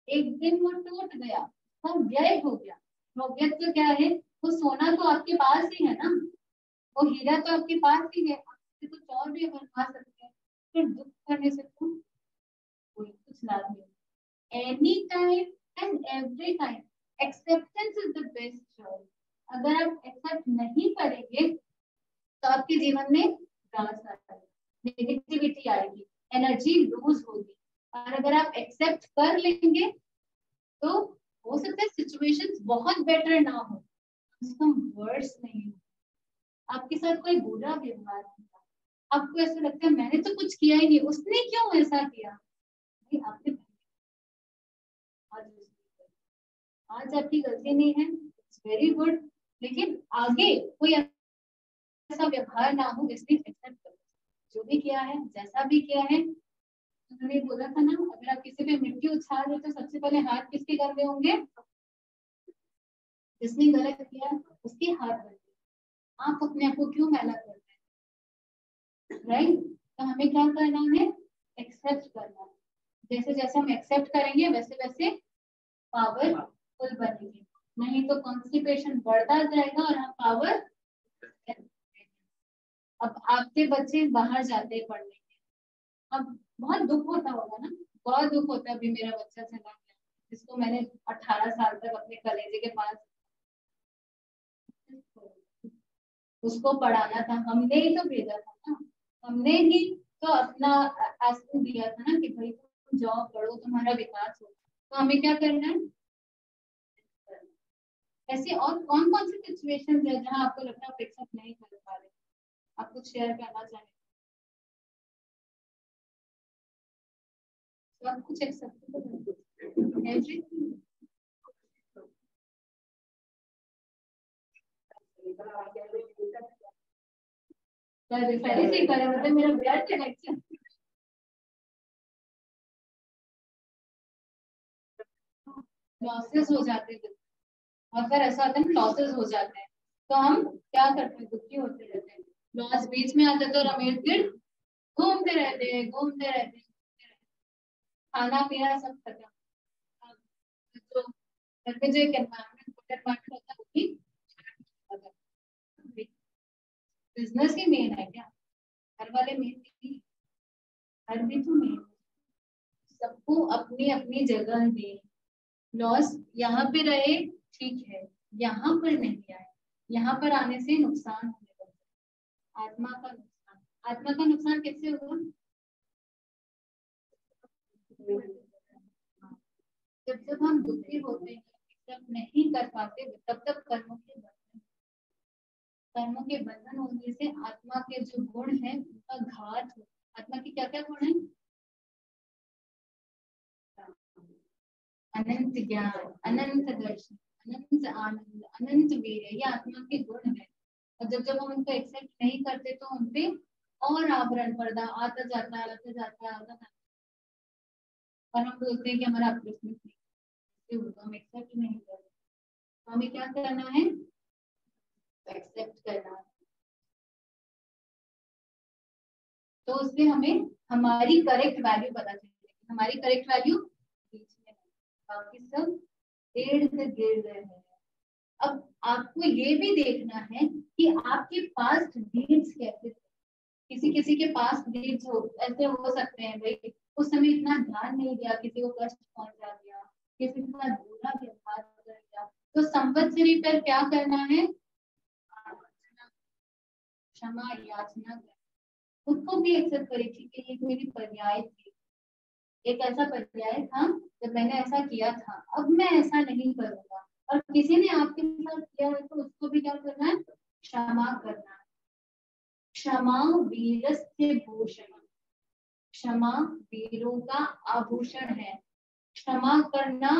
Speaker 3: एक दिन वो टूट गया, वो व्यय हो गया। द्रव्य तो क्या है? वो सोना तो आपके पास ही है ना, वो हीरा तो आपके पास ही है, आप कुछ और भी बनवा सकते हैं। फिर दुख करने से तो कोई कुछ लाभ नहीं। Any time and every time acceptance is the best choice. अगर आप एक्सेप्ट नहीं करेंगे तो आपके जीवन में उदास आएगा, नेगेटिविटी आएगी, एनर्जी लूज होगी। और अगर आप एक्सेप्ट कर लेंगे तो हो सकता है सिचुएशंस बहुत बेटर ना हो, वर्ड्स नहीं हो, आपके साथ कोई बुरा व्यवहार किया, आपको ऐसा लगता है मैंने तो कुछ किया ही नहीं, उसने क्यों ऐसा किया? नहीं, आपने आज आपकी गलती नहीं है, इट्स वेरी गुड, लेकिन आगे कोई ऐसा व्यवहार ना हो जिसने एक्सेप्ट कर, जो भी किया है, जैसा भी किया है। उन्होंने बोला था ना, अगर आप किसी पे मिट्टी उछाल रहे तो सबसे पहले हाथ किसके गंदे होंगे? जिसने गलत किया उसके हाथ गंदे। आप अपने आप को क्यों मैला करते हैं? राइट? तो हमें क्या करना है? एक्सेप्ट करना है। जैसे जैसे हम एक्सेप्ट करेंगे वैसे वैसे पावरफुल बनेंगे, नहीं तो कॉन्स्टिपेशन बढ़ता जाएगा और हम पावर। अब आपके बच्चे बाहर जाते हैं पढ़ने के, अब बहुत दुख होता होगा ना, बहुत दुख होता है, अभी मेरा बच्चा चला गया, जिसको मैंने 18 साल तक अपने कलेजे के पास उसको पढ़ाना था, हमने ही तो भेजा था ना, हमने ही तो अपना एस्पिरेशन दिया था ना कि भाई तुम जॉब करो, तुम्हारा विकास हो। तो हमें क्या करना है? ऐसे और कौन कौन सी सिचुएशंस है जहां आपको लगता है आप एक्सेप्ट नहीं कर पा रहे? आप कुछ शेयर करना चाहेंगे? सब कुछ एक्सेप्ट एवरीथिंग। पहले से ही करें मतलब मेरा ब्लड कनेक्शन लॉसेस हो जाते थे, और फिर ऐसा होता है ना लॉसेस हो जाते हैं तो हम क्या करते हैं? दुखी होते रहते हैं। लॉस बीच में आते तो रमेश फिर घूमते रहते हैं, घूमते रहते हैं, खाना पीना सब खत्म। अब जो घर में जो एक एनवायरमेंट होता है वो भी बिजनेस ही मेन है क्या? घर वाले मेन नहीं, घर भी तो मेन। सबको अपनी अपनी जगह दे। लॉस यहाँ पे रहे ठीक है, यहाँ पर नहीं आए, यहाँ पर आने से नुकसान होने लगता है। आत्मा का नुकसान, आत्मा का नुकसान कैसे होगा? जब जब हम दुखी होते हैं, जब नहीं कर पाते, तब तब कर्मों के बंधन होने से आत्मा के जो गुण है उनका घात हो। आत्मा के क्या क्या गुण है? अनंत ज्ञान, अनंत दर्शन, अनंत आनंद, अनंत वीर्य, ये आत्मा के गुण है। और जब जब हम उनको एक्सेप्ट नहीं करते तो उनपे और आवरण पर्दा आता जाता है, आता जाता है, आता जाता है। और हम बोलते हैं कि हमारा अपलिफ्टमेंट नहीं, हम एक्सेप्ट नहीं करते। तो हमें क्या करना है? एक्सेप्ट करना है। तो उससे हमें हमारी करेक्ट वैल्यू पता चलेगी। हमारी करेक्ट वैल्यू बीच में, बाकी सब इर्द गिर्द है। अब आपको ये भी देखना है कि आपके पास्ट डीड्स कैसे थे। किसी किसी के पास्ट डीड्स ऐसे हो सकते हैं भाई उस समय इतना ध्यान नहीं दिया, किसी को कष्ट पहुंचा दिया, किसी के साथ बुरा व्यवहार कर दिया। तो संवत्सरी पर क्या करना है? क्षमा याचना करना। खुद को भी एक्सेप्ट करी थी कि ये मेरी पर्याय थी, एक ऐसा पर्याय था जब मैंने ऐसा किया था, अब मैं ऐसा नहीं करूंगा। और किसी ने आपके साथ किया है तो उसको भी क्या करना है? क्षमा करना है। क्षमा वीरस्य भूषण, क्षमा वीरों का आभूषण है। क्षमा करना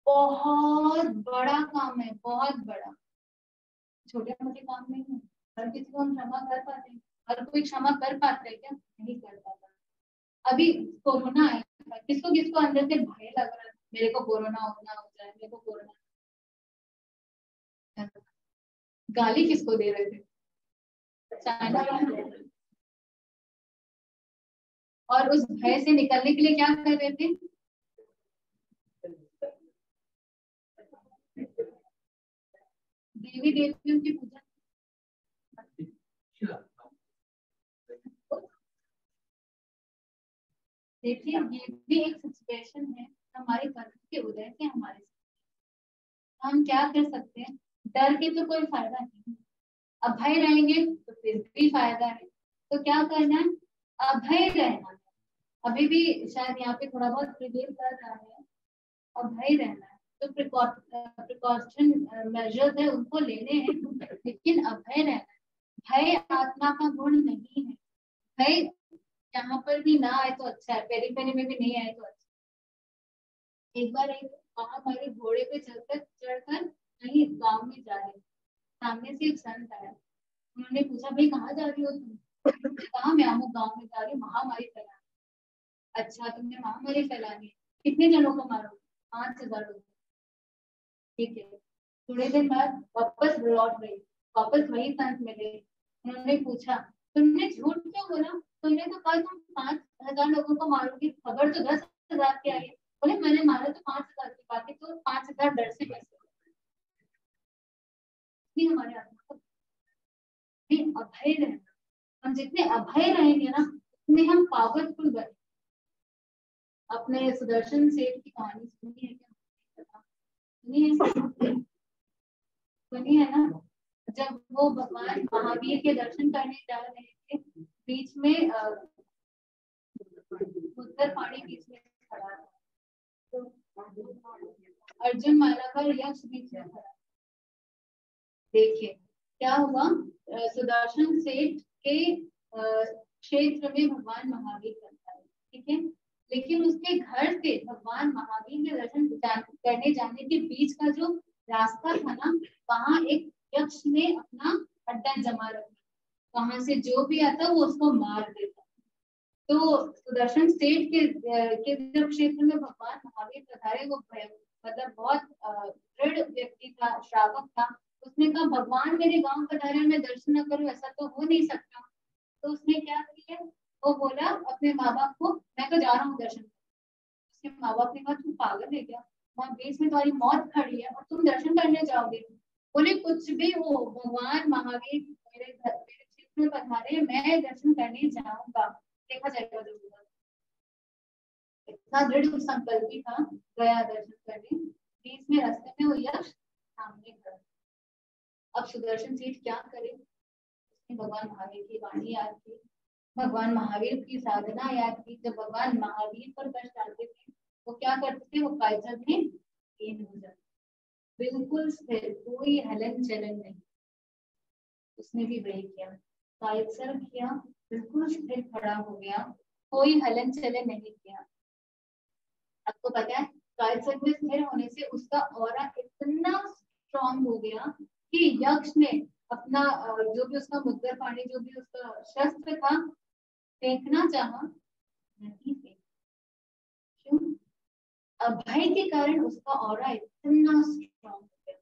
Speaker 3: बहुत बड़ा काम है, बहुत बड़ा, छोटे मोटे काम नहीं है। हर किसी को हम क्षमा कर पाते हैं? हर कोई क्षमा कर पाता है क्या? नहीं कर पाता। अभी कोरोना आया, किसको किसको अंदर से भय लग रहा है मेरे को कोरोना होना हो जाए, मेरे को कोरोना। गाली किसको दे रहे थे? चाइना वाले। और उस भय से निकलने के लिए क्या कर रहे थे? देवी देवियों की पूजा। देखिए ये भी एक सिचुएशन है हमारे कर्म के उदय से हमारे साथ। हम क्या कर सकते हैं? डर के तो कोई फायदा नहीं, अभय रहेंगे तो फिर भी फायदा है। तो क्या करना है? अभय रहना है। अभी भी शायद यहाँ पे थोड़ा बहुत प्रिवेल कर रहा है, अभय रहना है। तो प्रिकॉशन मेजर्स है उनको लेने हैं, लेकिन अभय रहना है। भय आत्मा का गुण नहीं है। भय यहाँ पर भी ना आए तो अच्छा है, पेरी में भी नहीं आए तो अच्छा। एक बार एक महामारी घोड़े पे चढ़कर कहीं गांव में जा रहे, सामने से एक संत आया। उन्होंने पूछा भाई कहाँ जा रही हो तुम? कहा मैं अमुक गांव में जा रही हूँ महामारी फैलाने। अच्छा तुमने महामारी फैलानी है, कितने जनों को मारोगे? 5,000 लोग। ठीक है। थोड़े दिन बाद वापस लौट गई, वापस वही संत मिले। उन्होंने पूछा तुमने झूठ क्यों बोला? तुमने तो कहा तुम 5,000 लोगों को मारोगी, खबर तो 10,000 की आई है। बोले मैंने मारा तो 5,000 की, बाकी तो 5,000 डर से कैसे? हमारे आत्मा को अभय रहना। हम जितने अभय रहेंगे ना उतने हम पावरफुल बने। अपने सुदर्शन सेठ की कहानी सुनी है क्या? सुनी है ना, जब वो भगवान महावीर के दर्शन करने जा रहे थे, बीच में उत्तर पानी बीच में खड़ा था, तो अर्जुन मालाकर यक्ष बीच में खड़ा। देखिए क्या हुआ, सुदर्शन सेठ के क्षेत्र में भगवान महावीर करता है, ठीक है, लेकिन उसके घर से भगवान महावीर के दर्शन करने जाने के बीच का जो रास्ता था ना, वहां एक यक्ष ने अपना अड्डा जमा रखा, वहां से जो भी आता वो उसको मार देता। तो सुदर्शन सेठ के जब क्षेत्र में भगवान महावीर पधारे, वो मतलब बहुत दृढ़ व्यक्ति था, श्रावक था। उसने कहा भगवान मेरे गांव पधारे, मैं दर्शन न करूं, ऐसा तो हो नहीं सकता। तो उसने क्या किया, वो बोला अपने माँ बाप को, मैं तो जा रहा हूँ दर्शन। उसके माँ बाप ने कहा तू पागल है क्या, वहां बीच में तुम्हारी मौत खड़ी है और तुम दर्शन करने जाओगे। बोले कुछ भी हो, भगवान महावीर मेरे क्षेत्र में पधारे, मैं दर्शन करने जाऊंगा, देखा जाएगा जो होगा। इतना दृढ़ संकल्पी था, गया दर्शन करने। बीच में रास्ते में वो यक्ष सामने खड़ा। अब सुदर्शन सेठ क्या करे, उसने भगवान महावीर की वाणी याद की, भगवान महावीर की साधना याद की। जब भगवान महावीर पर कष्ट आते थे, वो क्या करते थे, वो कायचक में लीन हो जाते, बिल्कुल स्थिर, कोई हलन चलन नहीं। उसने भी वही किया, कायचक किया, बिल्कुल स्थिर खड़ा हो गया, कोई हलन चलन नहीं किया। आपको पता है कायचक में स्थिर होने से उसका ऑरा इतना स्ट्रॉन्ग हो गया कि यक्ष ने अपना जो भी उसका मुद्गर पानी, जो भी उसका शस्त्र था, फेंकना चाहा, नहीं फेंक। क्यों? अभय के कारण उसका ऑरा इतना स्ट्रॉन्ग हो गया।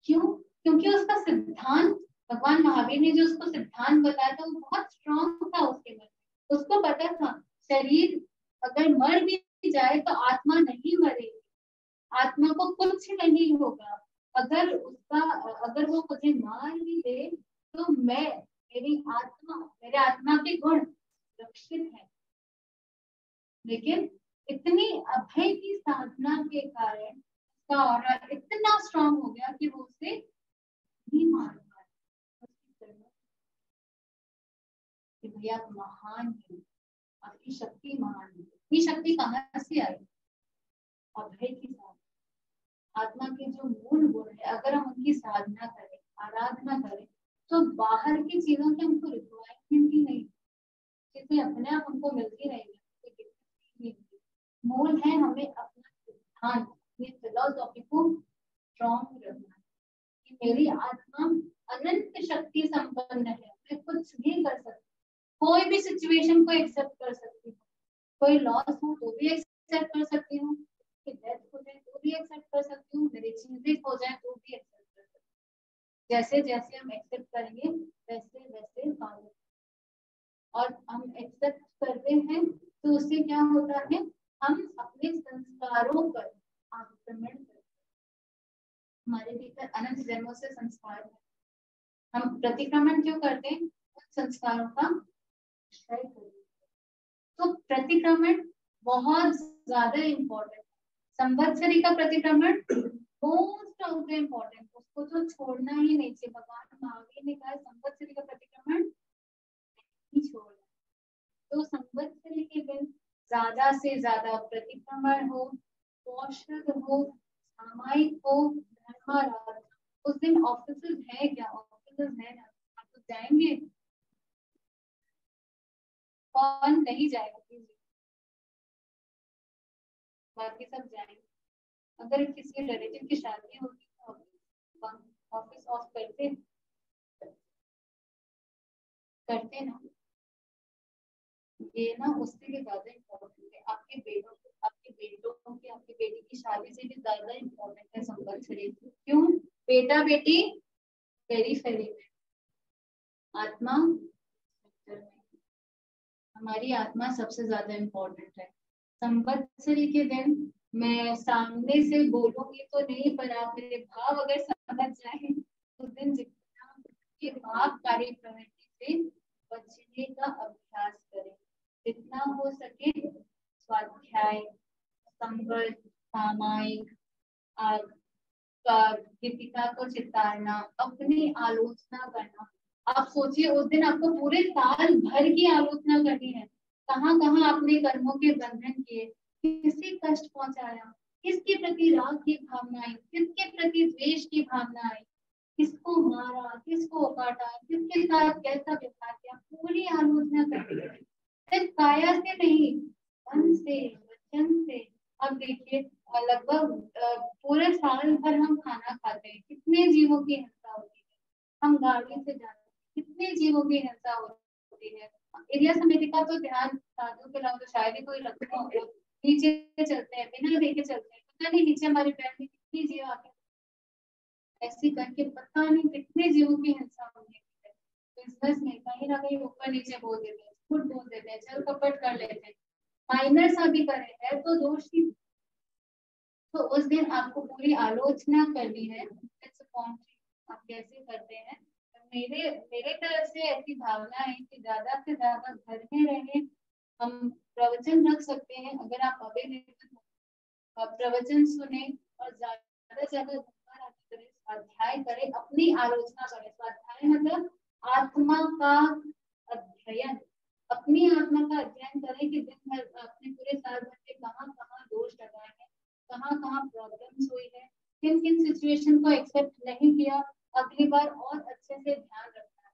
Speaker 3: क्यों? क्योंकि उसका सिद्धांत, भगवान महावीर ने जो उसको सिद्धांत बताया था, वो बहुत स्ट्रॉन्ग था उसके मन में। उसको पता था शरीर अगर मर भी जाए तो आत्मा नहीं मरेगी, आत्मा को कुछ नहीं होगा। अगर वो मुझे मार भी दे तो मेरे आत्मा के गुण सुरक्षित है। लेकिन इतनी अभय की साधना के कारण उसका ऑरा इतना स्ट्रॉन्ग हो गया कि वो उसे नहीं मार पाया। कि भैया आप महान है, आपकी शक्ति महान है। ये शक्ति कहाँ से आई? अभय की साधना। आत्मा के जो मूल गुण है, अगर हम उनकी साधना करें, आराधना करें, तो बाहर की चीजों की हमको रिक्वायरमेंट ही नहीं, चीजें अपने आप हमको मिलती रहेंगी। मूल है हमें अपना सिद्धांत, अपनी फिलॉसफी को स्ट्रॉन्ग रखना कि मेरी आत्मा अनंत शक्ति संपन्न है, मैं कुछ भी कर सकती, कोई भी सिचुएशन को एक्सेप्ट कर सकती हूँ। कोई लॉस हो तो भी एक्सेप्ट कर सकती हूँ, डेथ हो जाए तो भी एक्सेप्ट कर सकती हूँ, मेरी चीजें खो जाए तो भी एक्सेप्ट कर सकती हूँ। जैसे जैसे हम एक्सेप्ट करेंगे वैसे वैसे पावर, और हम एक्सेप्ट करते हैं तो उससे क्या होता है, हम अपने संस्कारों पर आक्रमण करते हैं। हमारे भीतर अनंत जन्मों से संस्कार है, हम प्रतिक्रमण क्यों करते हैं? संस्कारों का क्षय करते हैं। तो प्रतिक्रमण बहुत ज्यादा इम्पोर्टेंट है। संवत्सरी का प्रतिक्रमण मोस्ट ऑफ द इम्पोर्टेंट, उसको तो छोड़ना ही नहीं चाहिए। भगवान महावीर ने कहा संवत्सरी का प्रतिक्रमण नहीं छोड़ना। तो संवत्सरी के दिन ज्यादा से ज्यादा प्रतिक्रमण हो, औषध हो, सामायिक हो, धर्माराधना। उस दिन ऑफिस है क्या? ऑफिस है ना, आप तो जाएंगे, कौन नहीं जाएगा? बाकी सब जाएंगे। अगर किसी रिलेटिव की शादी होगी तो ऑफिस ऑफ करते ना, ये ना उससे भी ज्यादा इम्पोर्टेंट है। आपके बेटों की, आपकी बेटी की शादी से भी ज्यादा इम्पोर्टेंट है संवत्सरी। क्यों? बेटा बेटी पेरीफेरी में, आत्मा हमारी आत्मा सबसे ज्यादा इम्पोर्टेंट है। संवत्सरी के दिन मैं सामने से बोलूंगी तो नहीं, पर आप मेरे भाव अगर समझ जाए तो दिन जितना के भाव कार्य प्रवृत्ति से बचने का अभ्यास करें, जितना हो सके। स्वाध्याय, संवर्त, सामायिक, दीपिका को चितारना, अपनी आलोचना करना। आप सोचिए उस दिन आपको पूरे साल भर की आलोचना करनी है, कहाँ कहाँ आपने कर्मों के बंधन किए, किसे कष्ट पहुंचाया, किसके प्रति राग की भावना आई, किसके प्रति द्वेष की भावना आई, किसको मारा, किसको काटा, किसके साथ कैसा व्यवहार किया, पूरी आलोचना करनी है। सिर्फ काया से नहीं, मन से, वचन से। अब देखिए लगभग पूरे साल भर हम खाना खाते हैं, कितने जीवों की हिंसा होती है। हम गाड़ी से जाते हैं, कितने जीवों की हिंसा होती है। एरिया समिति का तो ध्यान साधु के अलावा तो शायद ही कोई रखता होगा। नीचे चलते हैं, बिना देखे चलते हैं, पता नहीं नीचे हमारे पैर में कितनी जीव आते हैं, ऐसे करके पता नहीं कितने जीवों की हिंसा होने की है। बिजनेस में कहीं ना कहीं ऊपर नीचे बोल देते हैं, झूठ बोल देते हैं, छल कपट कर लेते हैं, माइनर सा भी करे है तो दोष ही। तो उस दिन आपको पूरी आलोचना करनी है, आप कैसे करते हैं। मेरे मेरे तरफ से ऐसी भावना है कि ज्यादा से ज्यादा घर में रहे। हम प्रवचन रख सकते हैं, अगर आप अवेलेबल हो, प्रवचन सुने और ज्यादा से ज्यादा करें, स्वाध्याय करें, अपनी आलोचना करें। स्वाध्याय मतलब आत्मा का अध्ययन, अपनी आत्मा का अध्ययन करें कि दिन भर अपने पूरे साल भर के कहाँ कहाँ दोष लगाए हैं, कहाँ कहाँ प्रॉब्लम्स हुई है, किन किन सिचुएशन को एक्सेप्ट नहीं किया, अगली बार और अच्छे से ध्यान रखना है।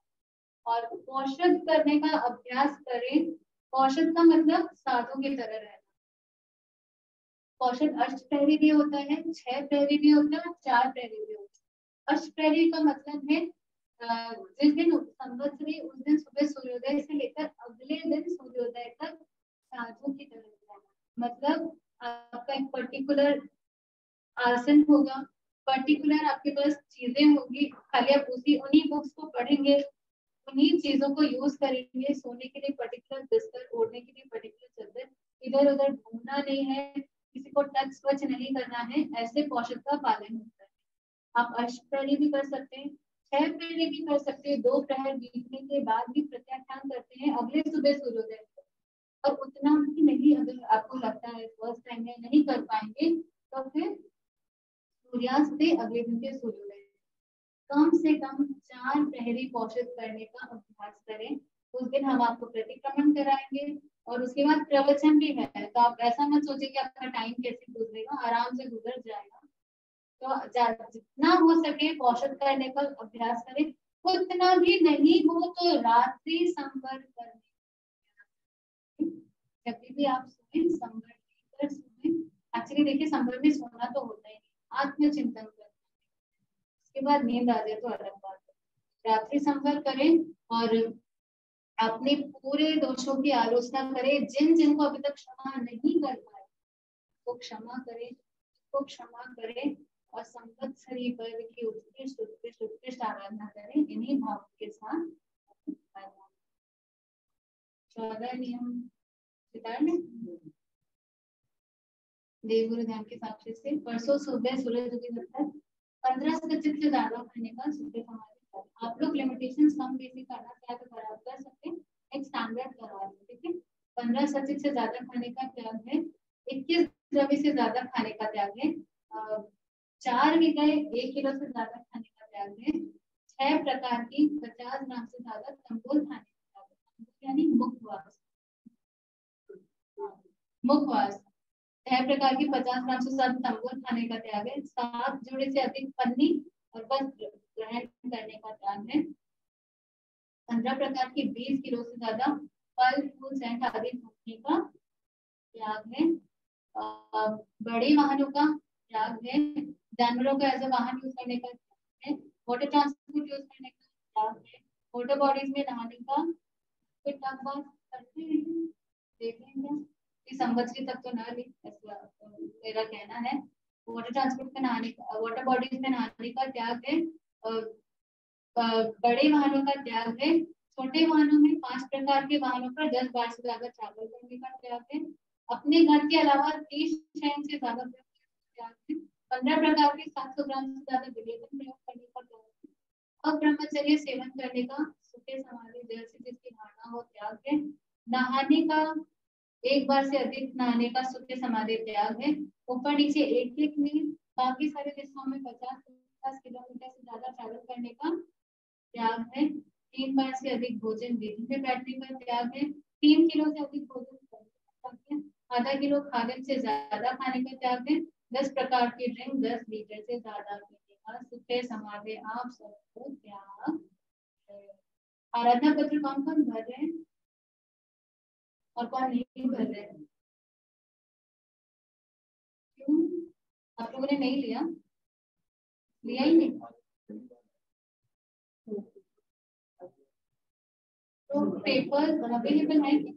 Speaker 3: और कौशल करने का अभ्यास करें। कौशल का मतलब साधु की तरह रहना। कौशल अष्टप्रहरी भी होता है, 6 प्रहरी भी होता है, 4 प्रहरी भी होता है। अष्टप्रहरी का मतलब है जिस दिन संवत्सरी उस दिन सुबह सूर्योदय से लेकर अगले दिन सूर्योदय तक साधु की तरह रहना। मतलब आपका एक पर्टिकुलर आसन होगा, पर्टिकुलर आपके पास चीजें होगी, खाली आप उन्हीं बुक्स को पढ़ेंगे, उन्हीं चीजों को यूज करेंगे। सोने के लिए पर्टिकुलर बिस्तर, ओढ़ने के लिए पर्टिकुलर चादर, इधर उधर घूमना नहीं है, किसी को टच स्वच नहीं करना है। ऐसे कौशल का पालन होता है। आप अष्टप्रहरी भी कर सकते हैं, 6 प्रहरी भी कर सकते हैं, 2 प्रहर बीतने के बाद भी प्रत्याख्यान करते हैं अगले सुबह सूर्योदय। और उतना भी नहीं, अगर आपको लगता है फर्स्ट टाइम में नहीं कर पाएंगे तो फिर सूर्यास्त से अगले दिन के सूर्योदय कम से कम 4 प्रहरी कौशल करने का अभ्यास करें। उस दिन हम आपको प्रतिक्रमण कराएंगे और उसके बाद प्रवचन भी है। तो आप ऐसा मत सोचिए कि आपका टाइम कैसे गुजरेगा, आराम से गुजर जाएगा। तो जितना हो सके कौशल करने का अभ्यास करें। उतना भी नहीं हो तो रात्रि संवर करने, जब भी आप सोए संवर कर सोए। एक्चुअली देखिए संवर में सोना तो होता ही नहीं, आत्मचिंतन करना, उसके बाद नींद आ जाए तो अलग बात है। रात्रि संवर करें और अपने पूरे दोषों की आलोचना करें। जिन जिनको अभी तक क्षमा नहीं कर पाए वो क्षमा करें, उसको क्षमा करें और संवत्सरी पर्व की उत्कृष्ट आराधना करें इन्हीं भाव के साथ। 14 नियम देवगुरु ध्यान के साक्षी से परसों सुबह सूरज उदय तक 15 सचिव से ज्यादा खाने का सुबह समाधि। आप लोग लिमिटेशंस कम बेसी करना चाहे तो खराब कर सकते हैं, एक स्टैंडर्ड करवा दें, ठीक है। 15 सचिव से ज्यादा खाने का त्याग है, 21 द्रव्य से ज्यादा खाने का त्याग है, 4 विषय 1 किलो से ज्यादा खाने का त्याग है, 6 प्रकार की 50 ग्राम से ज्यादा तंबोल खाने का त्याग है, यानी मुखवास। मुखवास 6 प्रकार की 50 ग्राम से ज्यादा तंबोल खाने का त्याग है, 7 जोड़े से अधिक पन्नी और वस्त्र ग्रहण करने का त्याग है, 15 प्रकार की 20 किलो से ज्यादा फल फूल सेंट आदि भूखने का त्याग है, बड़े वाहनों का त्याग है, जानवरों को एज ए वाहन यूज करने का त्याग है, वाटर ट्रांसपोर्ट यूज करने का त्याग है, वाटर बॉडीज में नहाने का बात करते हैं, देखेंगे कि संवत्सरी तक तो ना ले, ऐसा मेरा कहना है। वाटर ट्रांसपोर्ट में नहाने का, वाटर बॉडीज में नहाने का त्याग है, बड़े वाहनों का त्याग है, छोटे वाहनों में 5 प्रकार के वाहनों पर 10 बार से ज्यादा ट्रैवल करने का त्याग है, अपने घर के अलावा 30 शहर से ज्यादा त्याग है, 15 प्रकार के 700 ग्राम से ज्यादा विलेचन प्रयोग करने का त्याग है, अब ब्रह्मचर्य सेवन करने का सूखे समाधि जल से जिसकी धारणा हो त्याग है, नहाने का 1 बार से अधिक नहाने का सूखे समाधि त्याग है, ऊपर नीचे एक में बाकी सारे हिस्सों में 50 से ज्यादा ट्रैवल करने का त्याग है। 3 बार से अधिक भोजन विधि में बैठने का त्याग है। 3 किलो से अधिक भोजन करने का त्याग है। आधा किलो खाने से ज्यादा खाने का त्याग है। 10 प्रकार की ड्रिंक 10 लीटर से ज्यादा पीने का सुखे समाधे आप सबको त्याग है। आराधना पत्र कौन कौन भर रहे हैं और कौन नहीं भर रहे हैं? क्यों आप लोगों ने नहीं लिया? लिया ही नहीं तो पेपर अवेलेबल है कि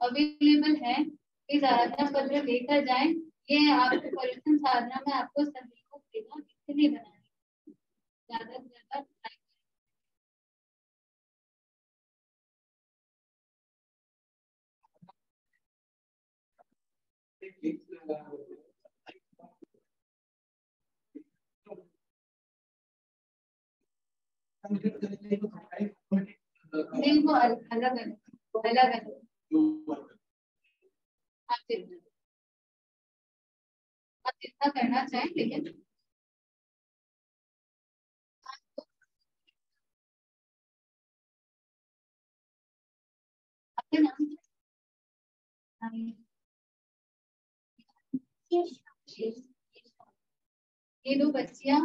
Speaker 3: अवेलेबल है? प्लीज आराधना पत्र लेकर जाएं। ये आपको परिवर्तन साधना में आपको सभी को देगा इसलिए बनाना ज्यादा से ज्यादा try करें। दिन को अलग अलग आप जितना करना चाहें लेकिन आपके नाम ये दो बच्चियां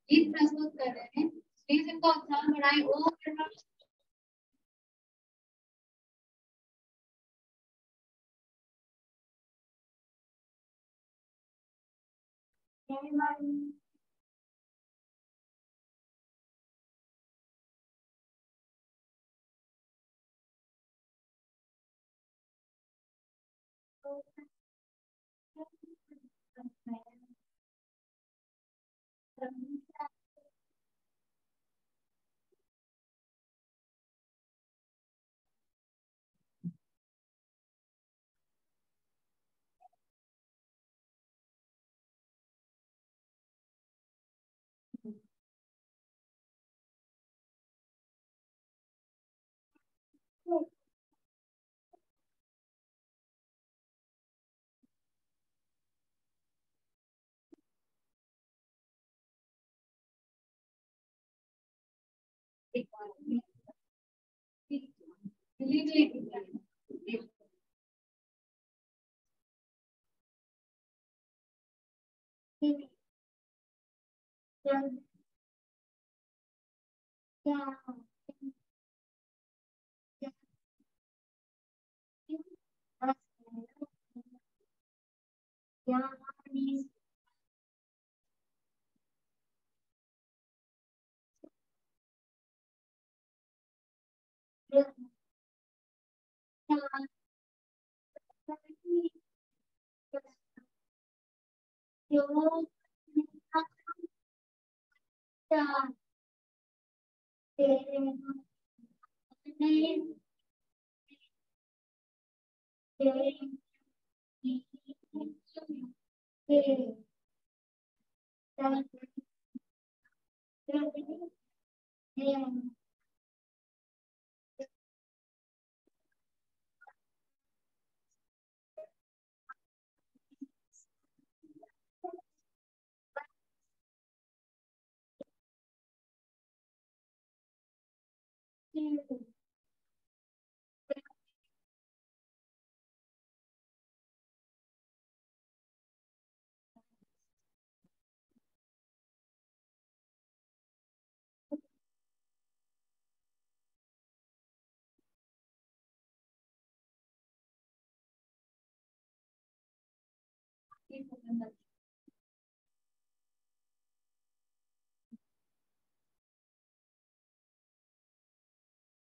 Speaker 3: गीत प्रस्तुत कर रहे हैं। प्लीज इनका उत्साह बढ़ाएं। ओ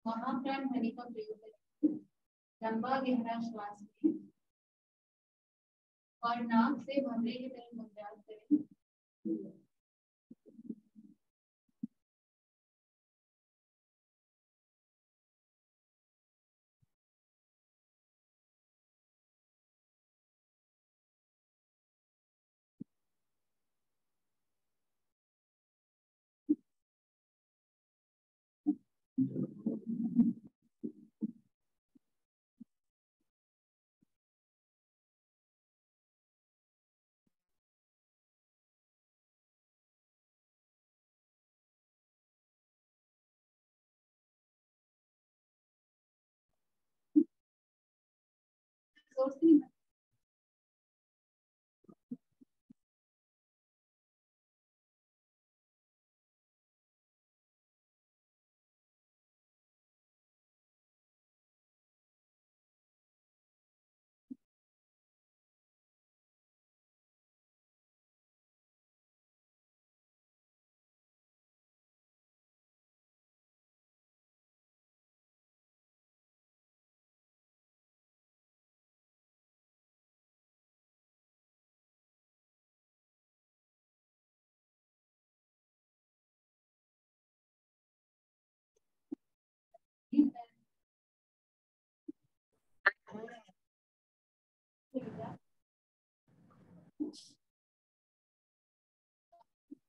Speaker 3: महाप्राण ध्वनि का प्रयोग करें। लंबा गहरा श्वास लें और नाक से भंवरे की तरफ मुद्रा करें। सोच नहीं पाते।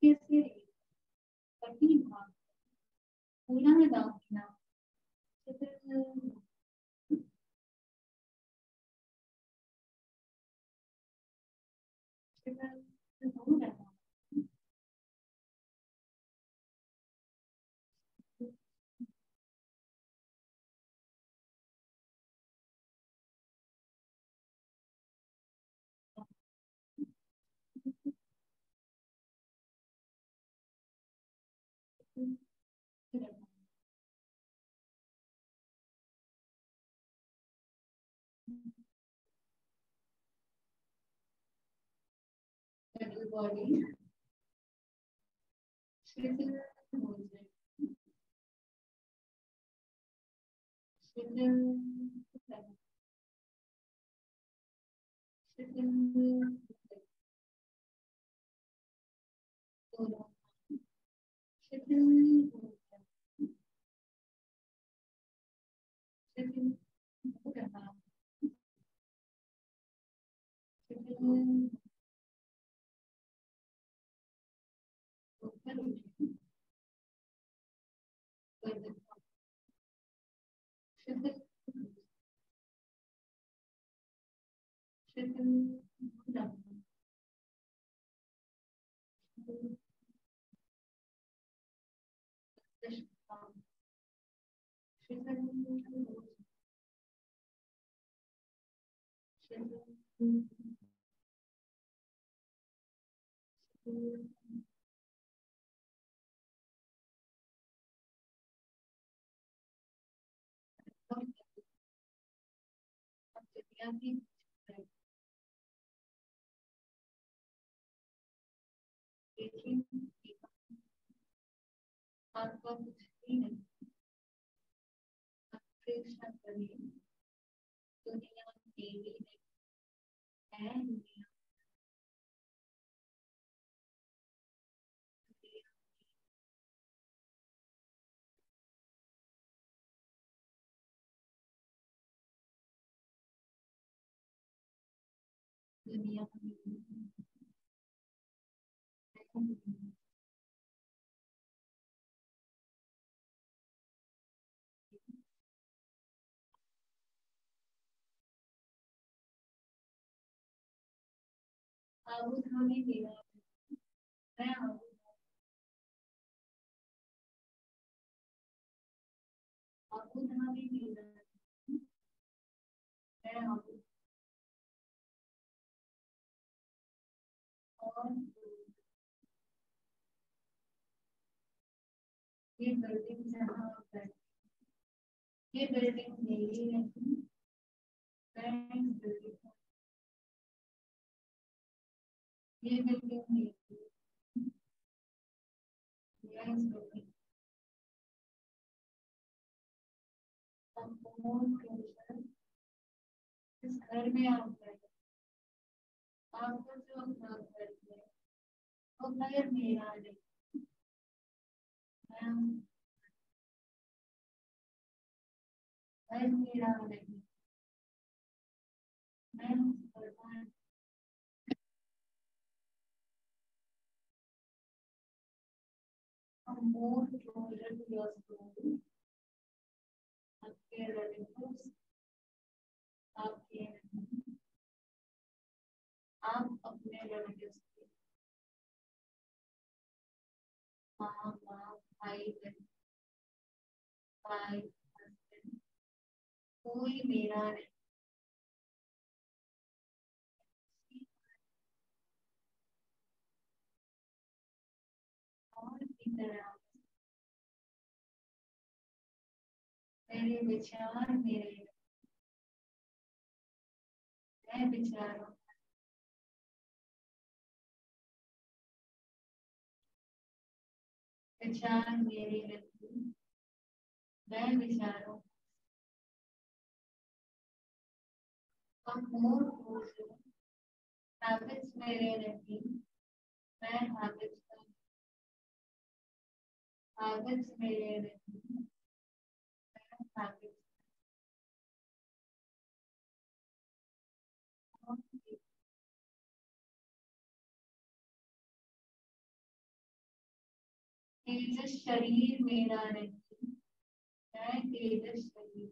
Speaker 3: कैसे कठिन भाग पूरा है दाखिला बॉडी शिथिल हो जाए, शिथिल शिथिल दोनों शिथिल हो जाए, शिथिल हो रहा शिथिल होकर शिथिल शिथिल हो रहा शिथिल हो शिथिल दुनिया की लेकिन आपका कुछ भी नहीं अपेक्षा करिए दुनिया मेरी नहीं है दुनिया दुनिया मेरी है आबू धामी मेरा मैं आबू धामी मेरा मैं आबू और ये बिल्डिंग जहाँ आप बैठे ये बिल्डिंग मेरी नहीं मैं इस बिल्डिंग ये बिल्डिंग मेरी मैं इस बिल्डिंग इस घर में आप बैठे आपका जो अपना घर है वो घर मेरा नहीं मैं घर मेरा नहीं मैं उस घर का more closer to your story आपके relatives आपके आप अपने relatives के माँ बाप भाई बहन भाई husband कोई मेरा नहीं की तरह मेरे विचार मेरे मैं विचारों विचार मेरे नहीं मैं विचारों और मोर पूछो हैबिट्स मेरे नहीं मैं हैबिट्स का हैबिट्स मेरे नहीं मैं हैबिट्स तेजस शरीर मेरा नहीं मैं तेजस शरीर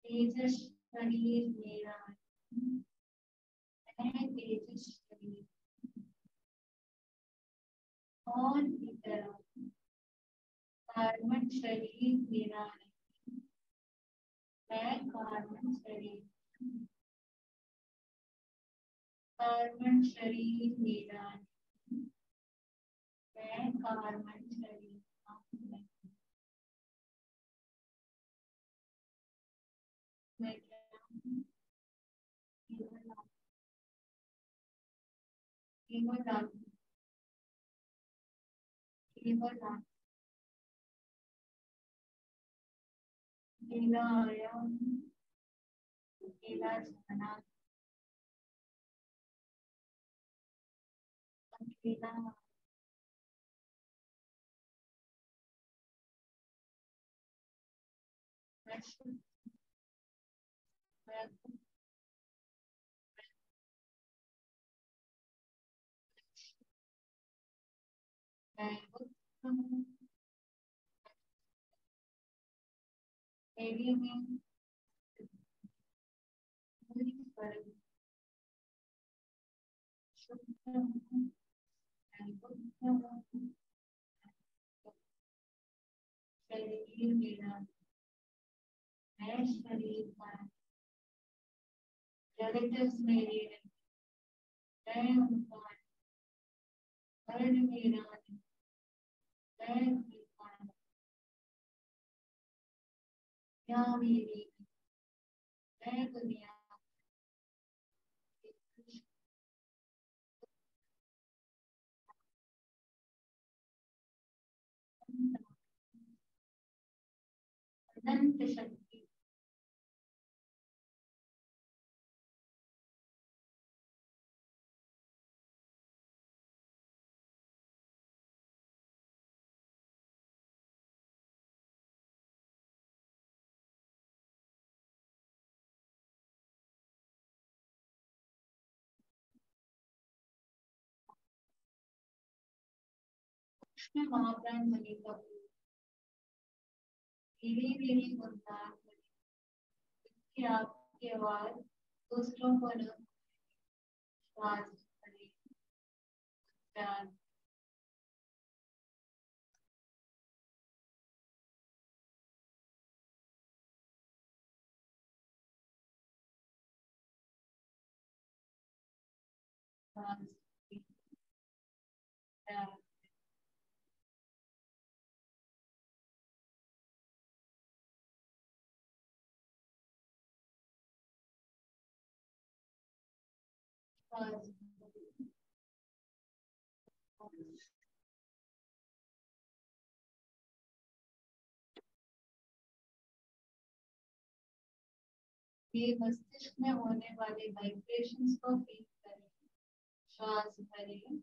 Speaker 3: तेजस शरीर मेरा नहीं मैं तेजस शरीर और की तरह कार्बन शरीर मेरा नहीं मैं कार्बन शरीर कार्बन शरीर मेरा नहीं मैं कार्बन शरीर नहीं मैं क्या हूँ? केवल आप केवल आप अकेला आया हूँ अकेला जाना अकेला मैं शुद्ध मैं मैं बुद्ध हूँ मेरी में पूरी सर्व शुद्ध हूँ मैं बुद्ध हूँ शरीर मेरा मैं शरीर का रिलेटिव्स मेरे मैं उनका वर्ण मेरा मैं उनका दुनिया मेरी मैं दुनिया अनंत शक्ति कृष्ण महाप्राण बने का धीरे धीरे गुणगान कि आपकी आवाज दूसरों को न श्वास करे उच्चार श्वास उच्चार श्वास ये मस्तिष्क में होने वाले वाइब्रेशंस को फील करें श्वास भरें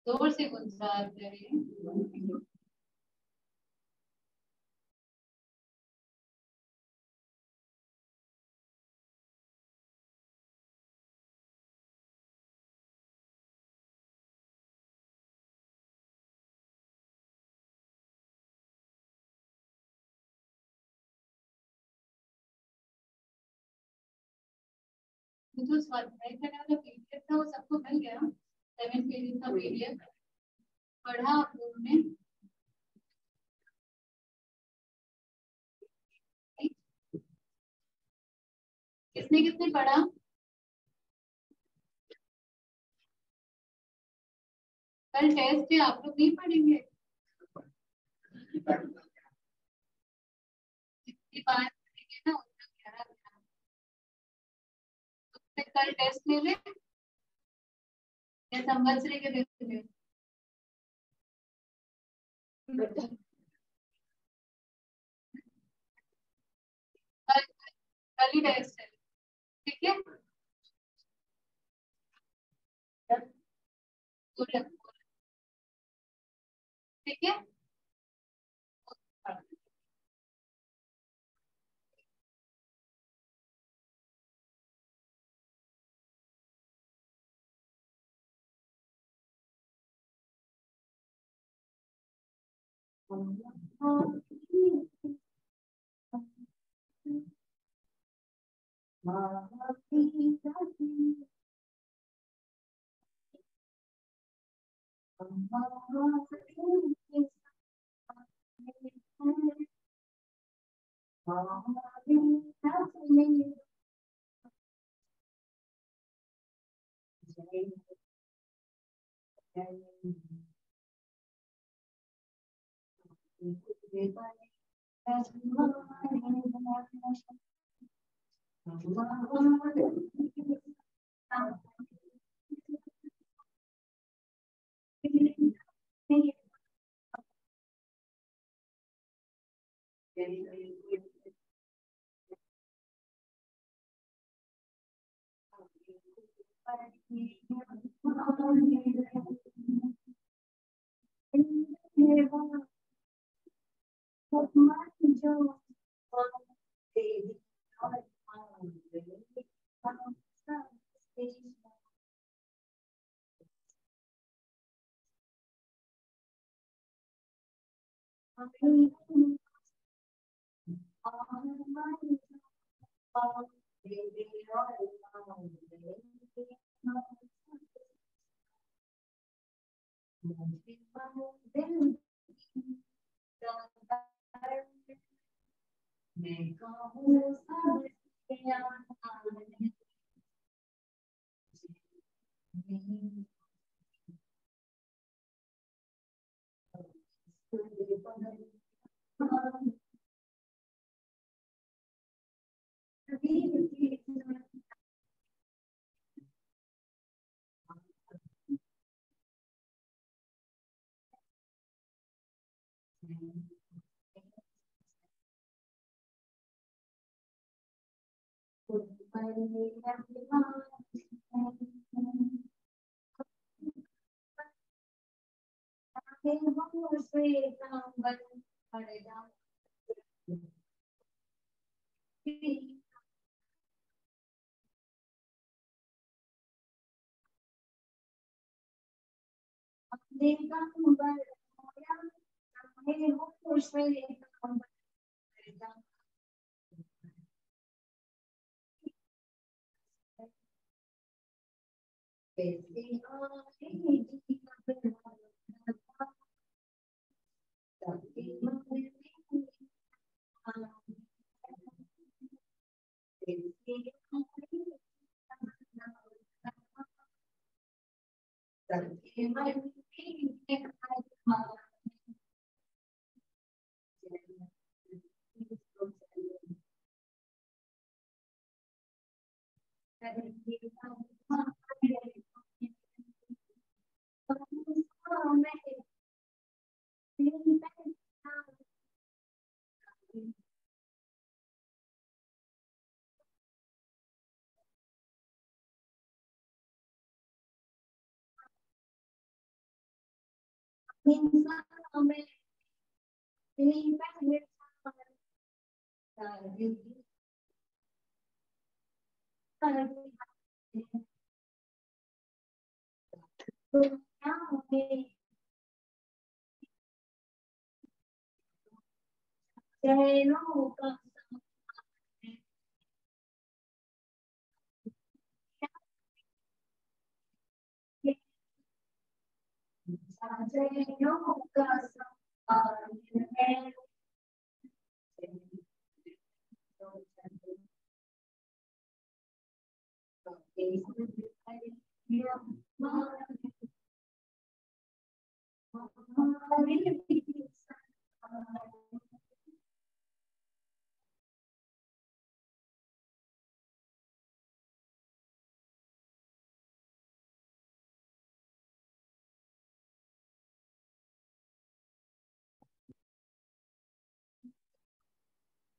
Speaker 3: जोर से गुंजार करें जो स्वाध्याय करने वाला पीडीएफ था वो सबको मिल गया 7 पेजेस का पीडीएफ पढ़ा आप लोगों ने किसने किसने पढ़ा कल टेस्ट है, आप लोग नहीं पढ़ेंगे? जितनी बार पढ़ेंगे ना उतना गहरा ध्यान। तो फिर कल टेस्ट ले ले या संवत्सरी के देख ले। कल कल ही टेस्ट है, ठीक है? ठीक है।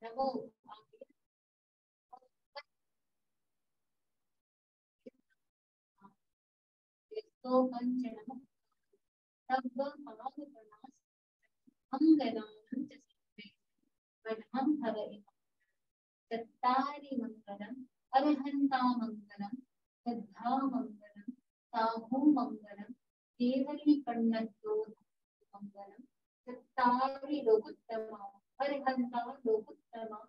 Speaker 3: नमो तो पंचनम तब पावनास अंगनां वडहं हवै चत्तारि मंगलम अरहंता मंगलम सिद्धा मंगलम साहू मंगलम केवली कन्नतो मंगलम चत्तारि लोकोत्तमा अरहंता लोकोत्तमा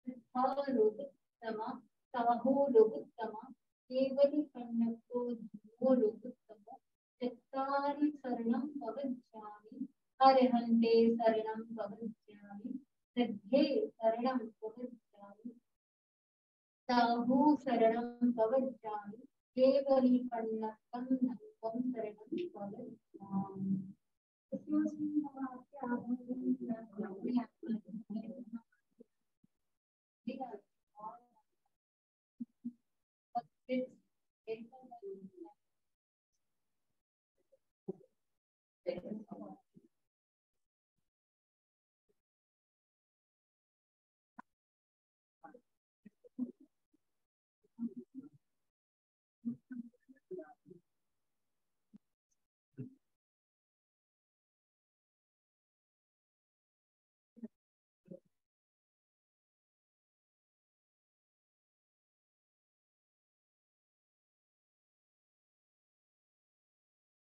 Speaker 3: सिद्धा लोकोत्तमा साहू लोकोत्तमा केवली कन्नतो धर्मो लोकोत्तमा चत्तारि शरणं प्रवज्जामि अरहन्ते शरणं प्रवज्जामि सिद्धे शरणं प्रवज्जामि साहू शरणं प्रवज्जामि केवली कन्नतं धर्मं शरणं प्रवज्जामि। इसमें हम आपके आगमन